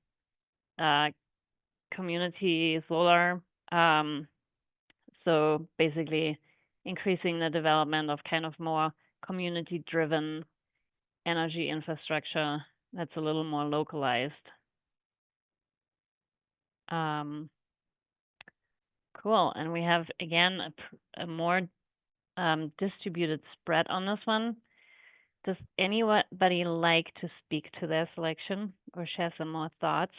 community solar. So basically increasing the development of kind of more community-driven energy infrastructure That's a little more localized. Cool. And we have, again, a more distributed spread on this one. Does anybody like to speak to their selection or share some more thoughts?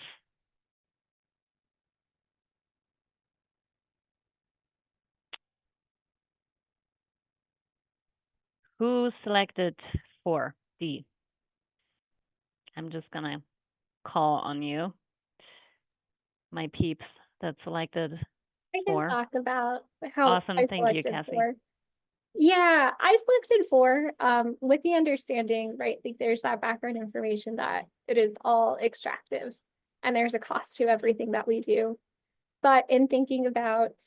Who selected 4D? I'm just gonna call on you, my peeps that selected I can 4. talk about how Awesome. I Thank you, selected Cassie. 4. Yeah, I selected 4 with the understanding, right? Like there's that background information that it is all extractive and there's a cost to everything that we do. But in thinking about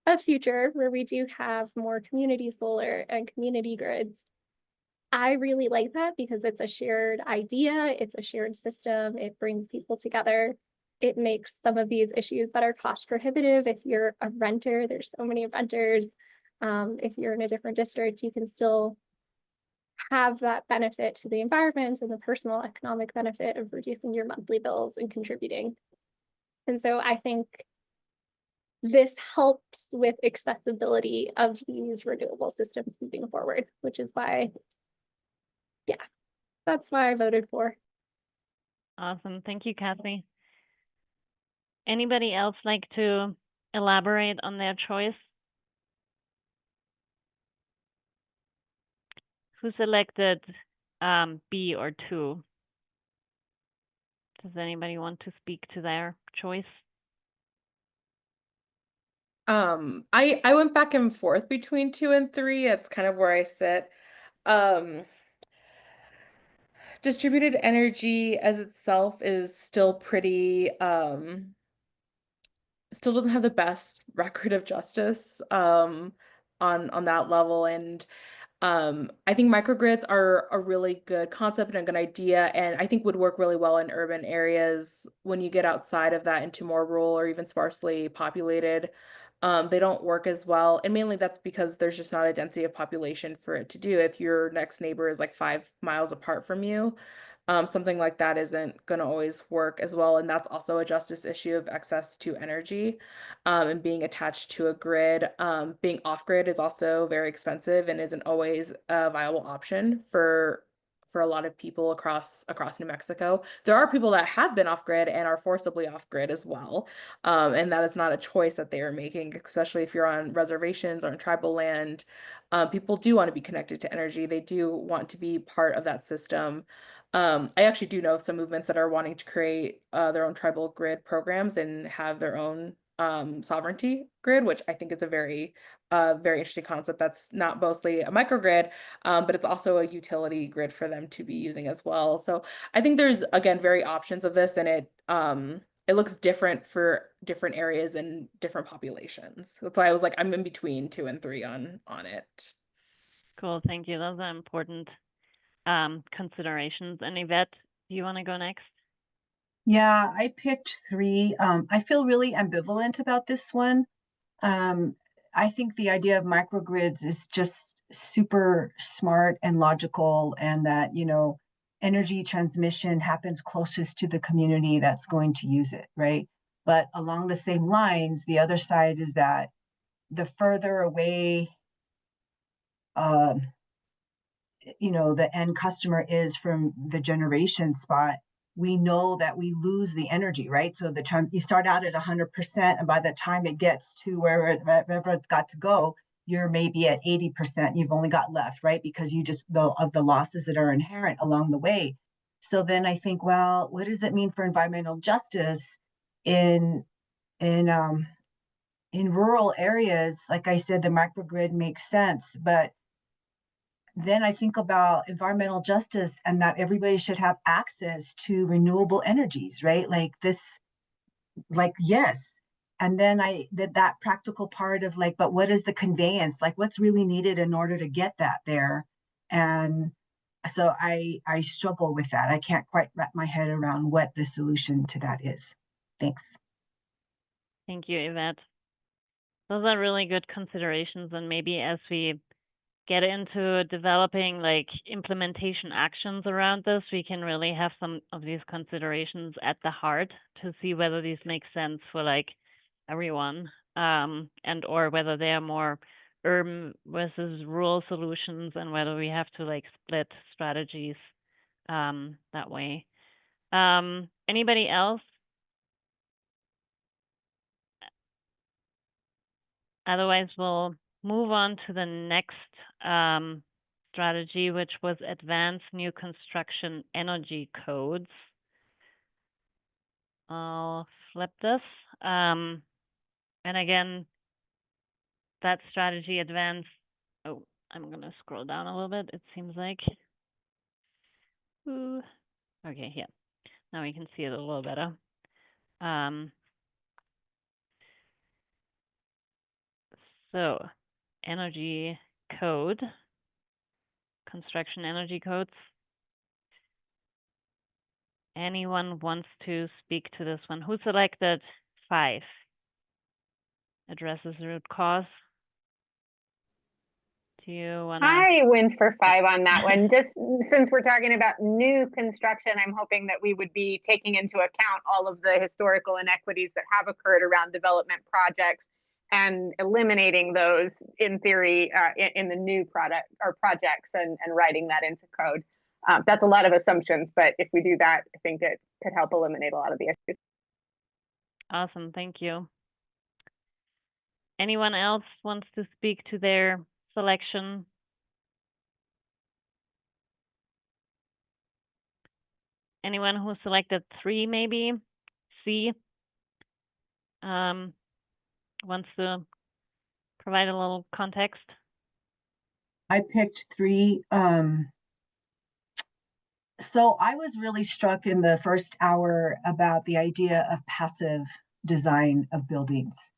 a future where we do have more community solar and community grids, I really like that because it's a shared idea, it's a shared system, it brings people together. It makes some of these issues that are cost prohibitive. If you're a renter, there's so many renters. If you're in a different district, you can still have that benefit to the environment and the personal economic benefit of reducing your monthly bills and contributing. And so I think this helps with accessibility of these renewable systems moving forward, which is why, yeah, that's why I voted for. Awesome. Thank you, Cassie. Anybody else like to elaborate on their choice? Who selected B or 2? Does anybody want to speak to their choice? I went back and forth between 2 and 3. That's kind of where I sit. Distributed energy as itself is still pretty still doesn't have the best record of justice on that level. And I think microgrids are a really good concept and a good idea, and I think would work really well in urban areas. When you get outside of that into more rural or even sparsely populated, they don't work as well. And mainly that's because there's just not a density of population for it to do. If your next neighbor is like 5 miles apart from you, something like that isn't going to always work as well. And that's also a justice issue of access to energy and being attached to a grid. Being off grid is also very expensive and isn't always a viable option for a lot of people across New Mexico. There are people that have been off grid and are forcibly off grid as well. And that is not a choice that they are making, especially if you're on reservations or on tribal land. People do want to be connected to energy. They do want to be part of that system. I actually do know some movements that are wanting to create their own tribal grid programs and have their own sovereignty grid, which I think is a very interesting concept. That's not mostly a microgrid, but it's also a utility grid for them to be using as well. So I think there's, again, very options of this, and it looks different for different areas and different populations. That's why I was like, I'm in between 2 and 3 on it. Cool. Thank you. Those are important considerations. And Yvette, do you want to go next? Yeah, I picked 3. I feel really ambivalent about this one. I think the idea of microgrids is just super smart and logical, and that, energy transmission happens closest to the community that's going to use it, right? But along the same lines, the other side is that the further away the end customer is from the generation spot, we know that we lose the energy, right? So the time you start out at 100%, and by the time it gets to wherever it's got to go, you're maybe at 80%. You've only got left, right? Because you just of the losses that are inherent along the way. So then I think, well, what does it mean for environmental justice in rural areas? Like I said, the microgrid makes sense, but then I think about environmental justice and that everybody should have access to renewable energies, right? Yes. And then that practical part of but what is the conveyance? Like, what's really needed in order to get that there? And so I struggle with that. I can't quite wrap my head around what the solution to that is. Thanks. Thank you, Yvette. Those are really good considerations. And maybe as we get into developing like implementation actions around this, we can really have some of these considerations at the heart to see whether these make sense for like everyone, and or whether they are more urban versus rural solutions, and whether we have to like split strategies that way. Anybody else? Otherwise, we'll move on to the next strategy, which was advanced new construction energy codes. I'll flip this. And again, that strategy advanced. Oh, I'm going to scroll down a little bit, it seems like. Ooh. Okay, yeah. Now we can see it a little better. So, energy code, construction energy codes. Anyone wants to speak to this one? Who selected 5? Addresses root cause. Do you want to? I went for 5 on that one. Just since we're talking about new construction, I'm hoping that we would be taking into account all of the historical inequities that have occurred around development projects and eliminating those in theory in the new product or projects and writing that into code. That's a lot of assumptions, but if we do that, I think it could help eliminate a lot of the issues. Awesome, thank you. Anyone else wants to speak to their selection? Anyone who selected 3, maybe? C? Wants to provide a little context? I picked 3. So I was really struck in the first hour about the idea of passive design of buildings.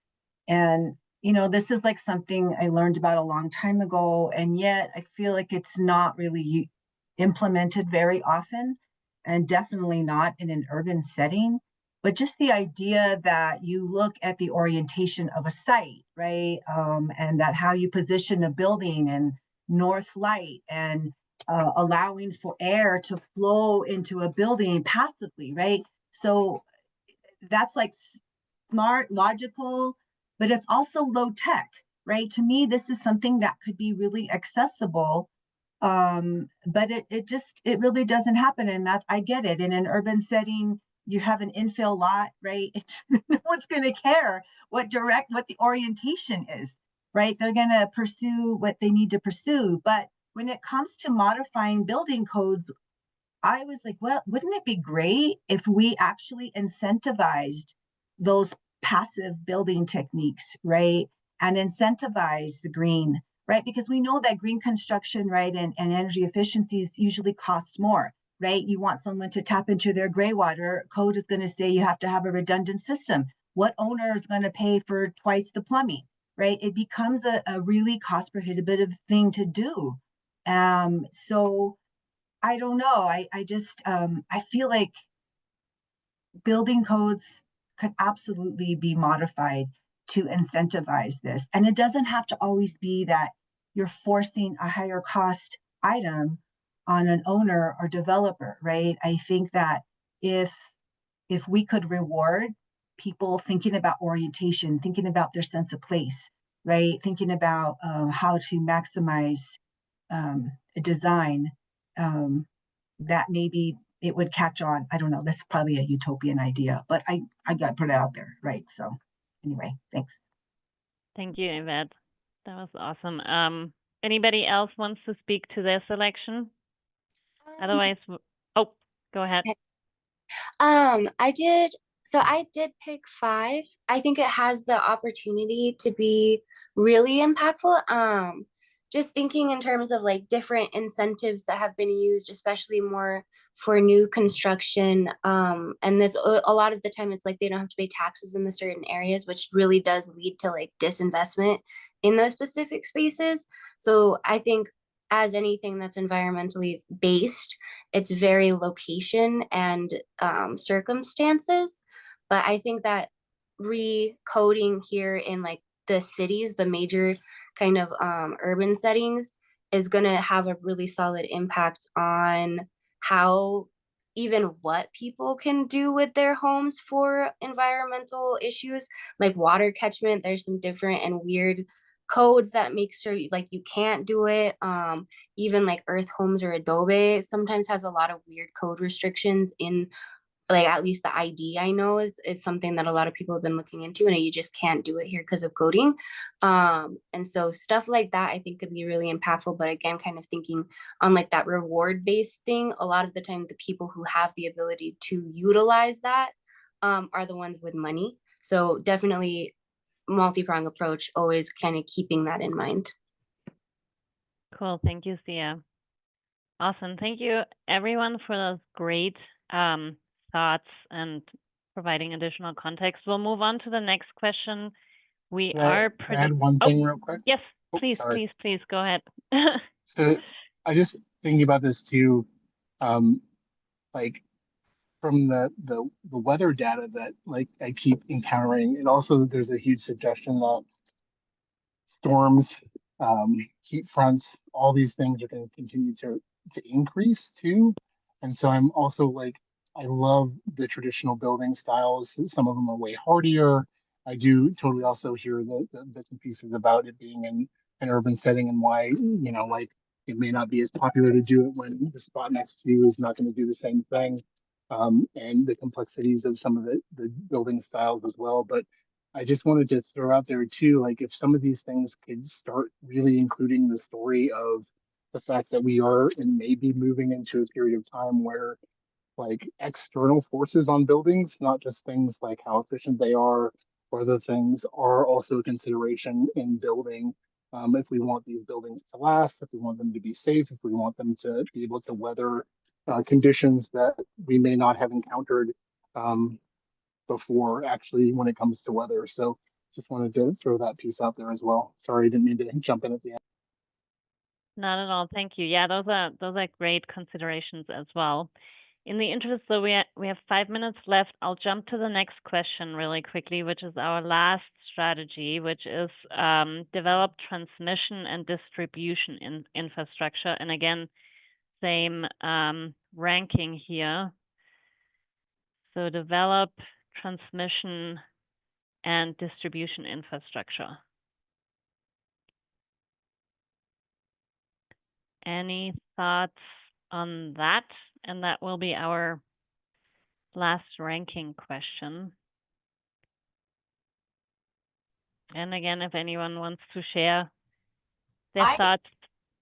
And, you know, this is like something I learned about a long time ago, and yet I feel like it's not really implemented very often, and definitely not in an urban setting. But just the idea that you look at the orientation of a site, right? And that how you position a building and north light and allowing for air to flow into a building passively, right? So that's like smart, logical, but it's also low tech, right? To me, this is something that could be really accessible, but it really doesn't happen. And that I get it. In an urban setting, you have an infill lot, right? No one's going to care what the orientation is, right? They're going to pursue what they need to pursue. But when it comes to modifying building codes, I was like, well, wouldn't it be great if we actually incentivized those passive building techniques, right? And incentivize the green, right? Because we know that green construction, right, and energy efficiencies usually cost more, right? You want someone to tap into their gray water, code is going to say you have to have a redundant system. What owner is going to pay for twice the plumbing, right? It becomes a really cost prohibitive thing to do. So I don't know. I just I feel like building codes could absolutely be modified to incentivize this. And it doesn't have to always be that you're forcing a higher cost item on an owner or developer, right? I think that if we could reward people thinking about orientation, thinking about their sense of place, right? Thinking about how to maximize a design, that maybe it would catch on. I don't know. That's probably a utopian idea, but I got to put it out there, right? So anyway, thanks. Thank you, Yvette. That was awesome. Anybody else wants to speak to their selection? Otherwise, oh, go ahead. I did pick 5. I think it has the opportunity to be really impactful. Just thinking in terms of like different incentives that have been used, especially more for new construction. And there's a lot of the time it's like they don't have to pay taxes in the certain areas, which really does lead to like disinvestment in those specific spaces. So I think as anything that's environmentally based, it's very location and circumstances. But I think that recoding here in like the cities, the major kind of urban settings, is going to have a really solid impact on how even what people can do with their homes for environmental issues like water catchment. There's some different and weird codes that make sure like you can't do it. Even like earth homes or adobe sometimes has a lot of weird code restrictions in, like, at least the ID I know is something that a lot of people have been looking into, and you just can't do it here because of coding. And so stuff like that I think could be really impactful. But again, kind of thinking on like that reward based thing, a lot of the time the people who have the ability to utilize that are the ones with money. So definitely multi-pronged approach, always kind of keeping that in mind. Cool. Thank you, Sia. Awesome. Thank you, everyone, for those great thoughts and providing additional context. We'll move on to the next question. We Can I add one thing real quick? Yes, Oh, please, sorry. please go ahead. So I just thinking about this too, like from the weather data that like I keep encountering, and also there's a huge suggestion that storms, heat fronts, all these things are going to continue to increase too. And so I'm also like, I love the traditional building styles. Some of them are way hardier. I do totally also hear the bits and pieces about it being in an urban setting and why, you know, like it may not be as popular to do it when the spot next to you is not going to do the same thing. And the complexities of some of the building styles as well. But I just wanted to throw out there too, like if some of these things could start really including the story of the fact that we are and may be moving into a period of time where like external forces on buildings, not just things like how efficient they are or other things, are also a consideration in building. If we want these buildings to last, if we want them to be safe, if we want them to be able to weather conditions that we may not have encountered before actually when it comes to weather. So just wanted to throw that piece out there as well. Sorry, didn't mean to jump in at the end. Not at all. Thank you. Yeah, those are great considerations as well. In the interest, so we have 5 minutes left. I'll jump to the next question really quickly, which is our last strategy, which is develop transmission and distribution infrastructure. And again, same ranking here. So develop transmission and distribution infrastructure. Any thoughts on that? And that will be our last ranking question. And again, if anyone wants to share their thoughts.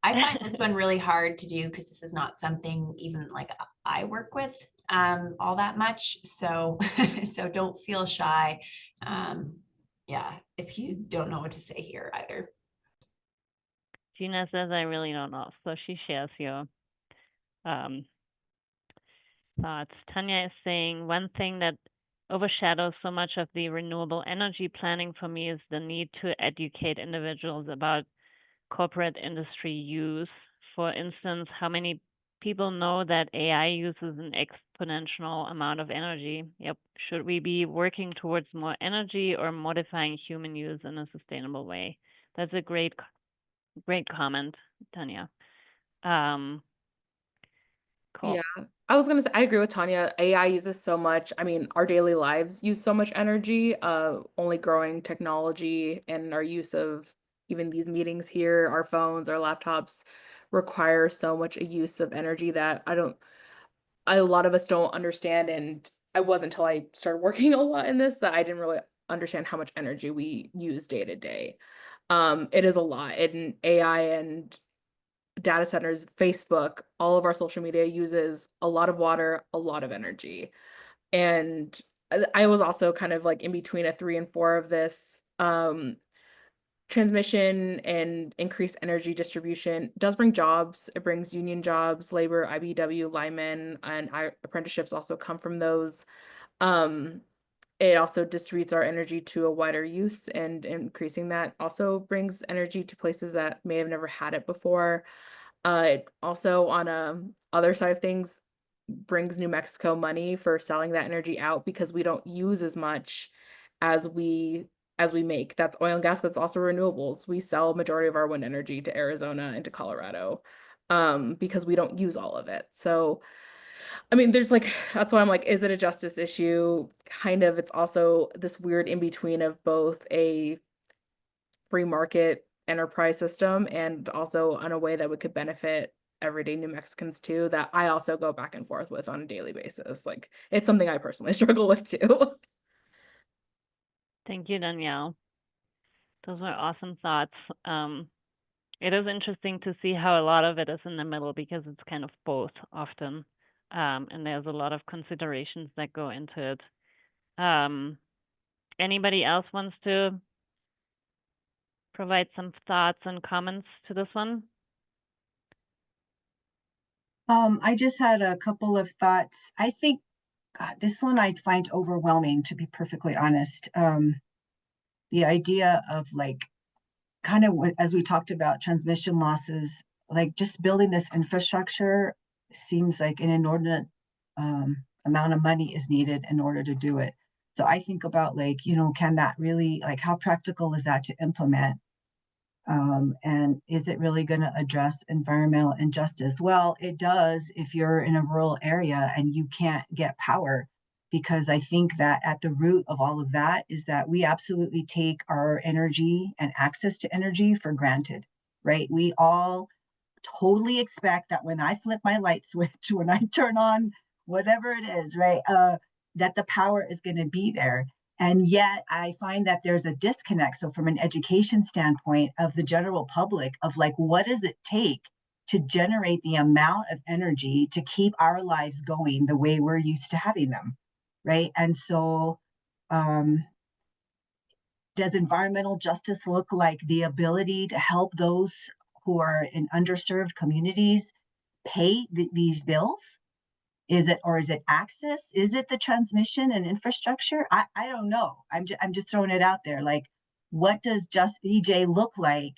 I find this one really hard to do because this is not something even like I work with all that much. So so don't feel shy. Yeah, if you don't know what to say here either. Gina says, I really don't know. So she shares your thoughts. Tanya is saying, one thing that overshadows so much of the renewable energy planning for me is the need to educate individuals about corporate industry use. For instance, how many people know that AI uses an exponential amount of energy? Yep. Should we be working towards more energy or modifying human use in a sustainable way? That's a great comment, Tanya. Cool. Yeah, I was gonna say, I agree with Tanya. AI uses so much. I mean, our daily lives use so much energy, only growing technology and our use of even these meetings here, our phones, our laptops require so much a use of energy that a lot of us don't understand. And it wasn't until I started working a lot in this that I didn't really understand how much energy we use day to day. It is a lot. And AI and data centers, Facebook, all of our social media uses a lot of water, a lot of energy. And I was also kind of like in between a 3 and 4 of this. Transmission and increased energy distribution does bring jobs. It brings union jobs, labor, IBEW, linemen, and apprenticeships also come from those. It also distributes our energy to a wider use, and increasing that also brings energy to places that may have never had it before. It also, on other side of things, brings New Mexico money for selling that energy out because we don't use as much as we as we make. That's oil and gas, but it's also renewables. We sell majority of our wind energy to Arizona and to Colorado, because we don't use all of it. So, I mean, there's like, that's why I'm like, is it a justice issue? Kind of. It's also this weird in between of both a free market enterprise system and also in a way that could benefit everyday New Mexicans too, that I also go back and forth with on a daily basis. Like, it's something I personally struggle with too. Thank you, Danielle. Those are awesome thoughts. It is interesting to see how a lot of it is in the middle because it's kind of both often. And there's a lot of considerations that go into it. Anybody else wants to provide some thoughts and comments to this one? I just had a couple of thoughts. I think, God, this one I find overwhelming, to be perfectly honest. The idea of like, kind of as we talked about transmission losses, like just building this infrastructure seems like an inordinate amount of money is needed in order to do it. So I think about like, you know, can that really, like, how practical is that to implement? And is it really going to address environmental injustice? Well, it does if you're in a rural area and you can't get power, because I think that at the root of all of that is that we absolutely take our energy and access to energy for granted, right? We all totally expect that when I flip my light switch, when I turn on whatever it is, right, that the power is going to be there. And yet I find that there's a disconnect. So from an education standpoint of the general public of like, what does it take to generate the amount of energy to keep our lives going the way we're used to having them, right? And so does environmental justice look like the ability to help those who are in underserved communities pay these bills? Is it, or is it access? Is it the transmission and infrastructure? I don't know. I'm just throwing it out there. Like, what does just EJ look like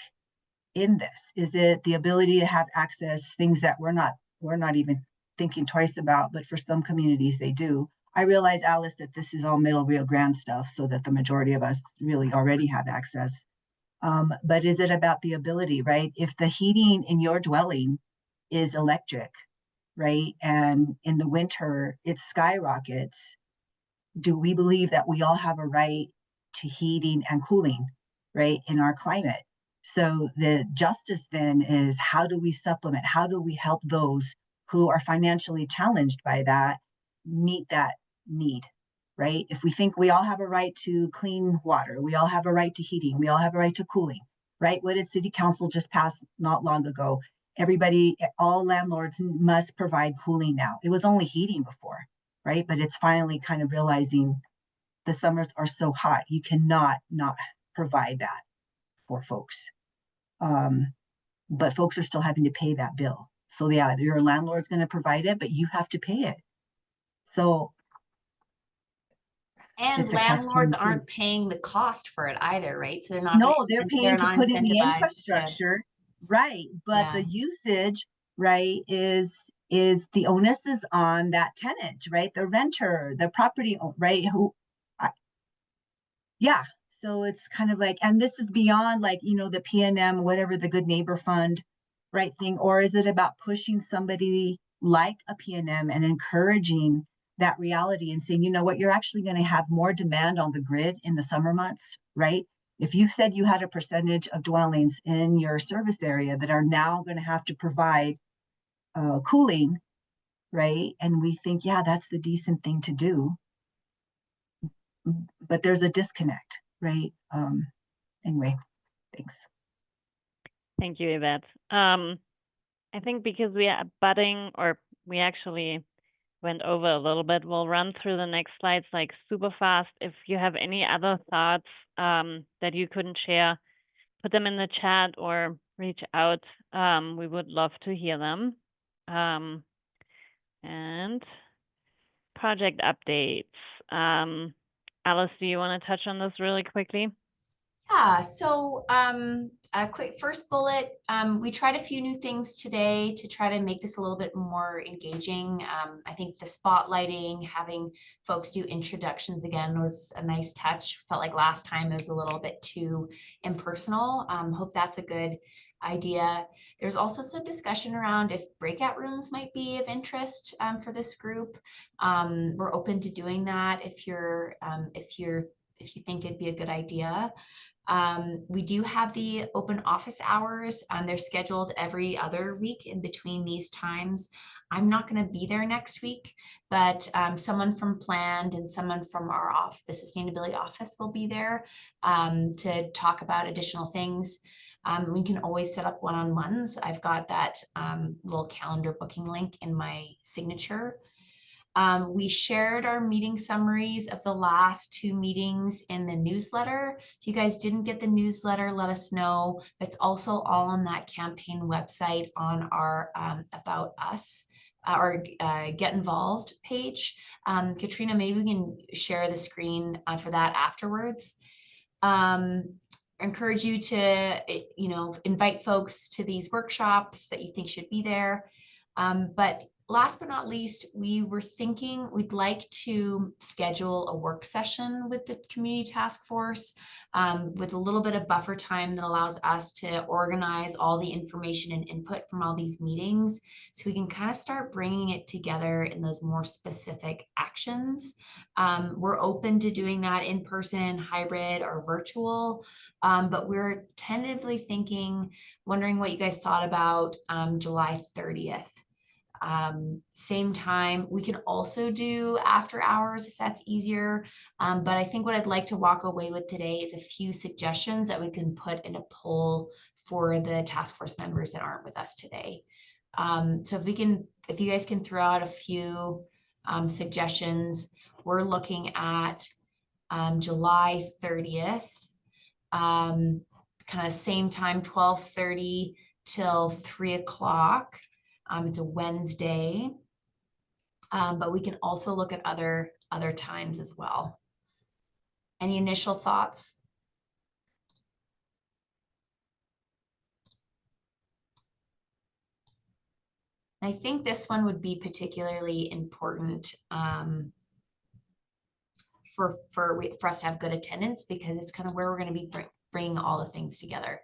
in this? Is it the ability to have access, things that we're not even thinking twice about, but for some communities they do. I realize, Alice, that this is all Middle Rio Grande stuff, so that the majority of us really already have access. But is it about the ability, right? If the heating in your dwelling is electric, right, and in the winter it skyrockets, do we believe that we all have a right to heating and cooling, right, in our climate? So the justice then is, how do we supplement? How do we help those who are financially challenged by that meet that need, right? If we think we all have a right to clean water, we all have a right to heating, we all have a right to cooling, right? What did City Council just pass not long ago? Everybody, all landlords must provide cooling now. It was only heating before, right? But it's finally kind of realizing the summers are so hot, you cannot not provide that for folks. But folks are still having to pay that bill. So yeah, your landlord's going to provide it, but you have to pay it. So And it's a landlords catch-22. aren't paying the cost for it either, right? So they're not No, gonna they're incent- paying to not put in the incentivized to- infrastructure, right? But Yeah. the usage, right, is the onus is on that tenant, right? The renter, the property, right? Yeah. So it's kind of like, and this is beyond like, you know, the PNM, whatever, the Good Neighbor Fund, right, thing, or is it about pushing somebody like a PNM and encouraging that reality and saying, you know what, you're actually going to have more demand on the grid in the summer months, right? If you said you had a percentage of dwellings in your service area that are now going to have to provide cooling, right? And we think, yeah, that's the decent thing to do. But there's a disconnect, right? Anyway, thanks. Thank you, Yvette. I think because we are budding, or we actually went over a little bit, we'll run through the next slides like super fast. If you have any other thoughts that you couldn't share, put them in the chat or reach out. We would love to hear them. And project updates. Alice, do you want to touch on this really quickly? Yeah, so a quick first bullet, we tried a few new things today to try to make this a little bit more engaging. I think the spotlighting, having folks do introductions again was a nice touch. Felt like last time it was a little bit too impersonal. Hope that's a good idea. There's also some discussion around if breakout rooms might be of interest for this group. We're open to doing that if you think it'd be a good idea. We do have the open office hours. They're scheduled every other week in between these times. I'm not going to be there next week, but someone from Planned and someone from the sustainability office will be there to talk about additional things. We can always set up one-on-ones. I've got that little calendar booking link in my signature. We shared our meeting summaries of the last 2 meetings in the newsletter. If you guys didn't get the newsletter, let us know. It's also all on that campaign website on our About Us or Get Involved page. Katrina, maybe we can share the screen for that afterwards. Encourage you to, invite folks to these workshops that you think should be there. But last but not least, we were thinking we'd like to schedule a work session with the community task force with a little bit of buffer time that allows us to organize all the information and input from all these meetings so we can kind of start bringing it together in those more specific actions. We're open to doing that in person, hybrid, or virtual, but we're tentatively wondering what you guys thought about July 30th. Same time, we can also do after hours if that's easier. But I think what I'd like to walk away with today is a few suggestions that we can put in a poll for the task force members that aren't with us today. So if you guys can throw out a few suggestions, we're looking at July 30th, kind of same time, 12:30 till 3 o'clock. It's a Wednesday, but we can also look at other times as well. Any initial thoughts? I think this one would be particularly important for us to have good attendance because it's kind of where we're going to be bringing all the things together.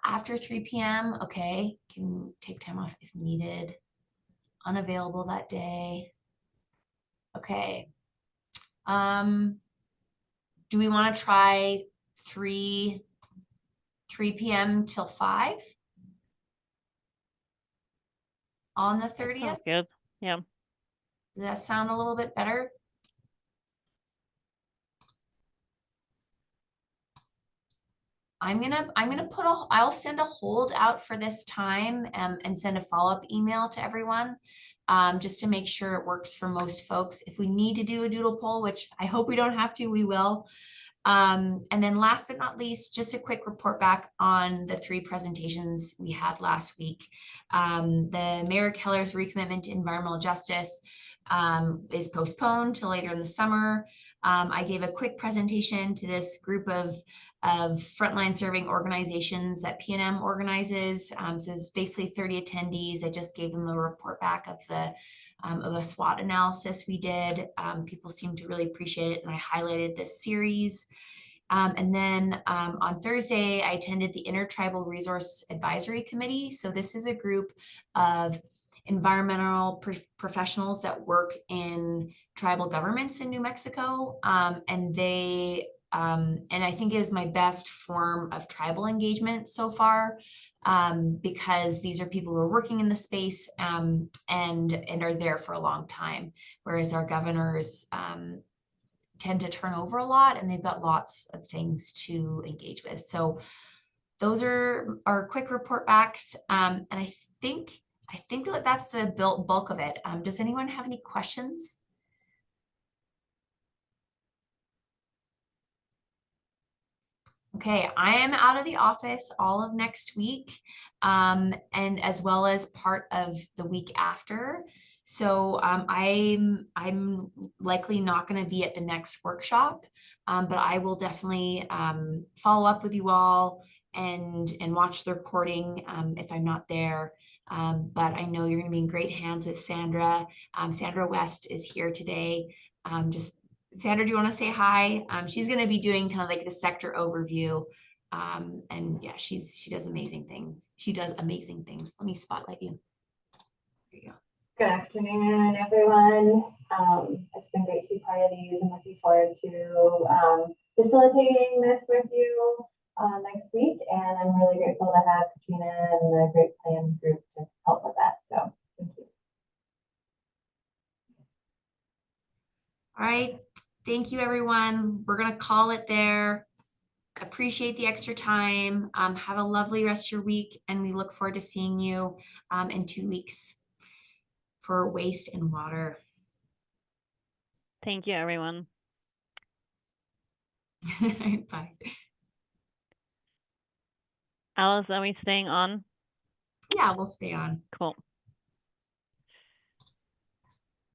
After 3 p.m., okay, can take time off if needed. Unavailable that day. Okay. Do we want to try 3 p.m. till 5 on the 30th? Sounds good. Yeah. Does that sound a little bit better? I'll send a hold out for this time and send a follow-up email to everyone just to make sure it works for most folks. If we need to do a doodle poll, which I hope we don't have to, we will. And then last but not least, just a quick report back on the 3 presentations we had last week. The Mayor Keller's recommitment to environmental justice is postponed till later in the summer. I gave a quick presentation to this group of frontline serving organizations that PNM organizes. So it's basically 30 attendees. I just gave them a report back of a SWOT analysis we did. People seemed to really appreciate it, and I highlighted this series. And then on Thursday, I attended the Intertribal Resource Advisory Committee. So this is a group of environmental professionals that work in tribal governments in New Mexico. And I think it is my best form of tribal engagement so far, because these are people who are working in the space and are there for a long time, whereas our governors tend to turn over a lot and they've got lots of things to engage with. So those are our quick report backs. And I think that's the bulk of it. Does anyone have any questions? Okay, I am out of the office all of next week, and as well as part of the week after. So I'm likely not going to be at the next workshop, but I will definitely follow up with you all and watch the recording if I'm not there. But I know you're going to be in great hands with Sandra. Sandra West is here today. Just Sandra, do you want to say hi? She's going to be doing kind of like the sector overview. And yeah, she does amazing things. She does amazing things. Let me spotlight you. There you go. Good afternoon, everyone. It's been great to be part of these. I'm looking forward to facilitating this with you next week. And I'm really grateful to have Katrina and the Great Plan group to help with that. So thank you. All right. Thank you, everyone. We're going to call it there. Appreciate the extra time. Have a lovely rest of your week, and we look forward to seeing you in 2 weeks for waste and water. Thank you, everyone. Bye. Alice, are we staying on? Yeah, we'll stay on. Cool.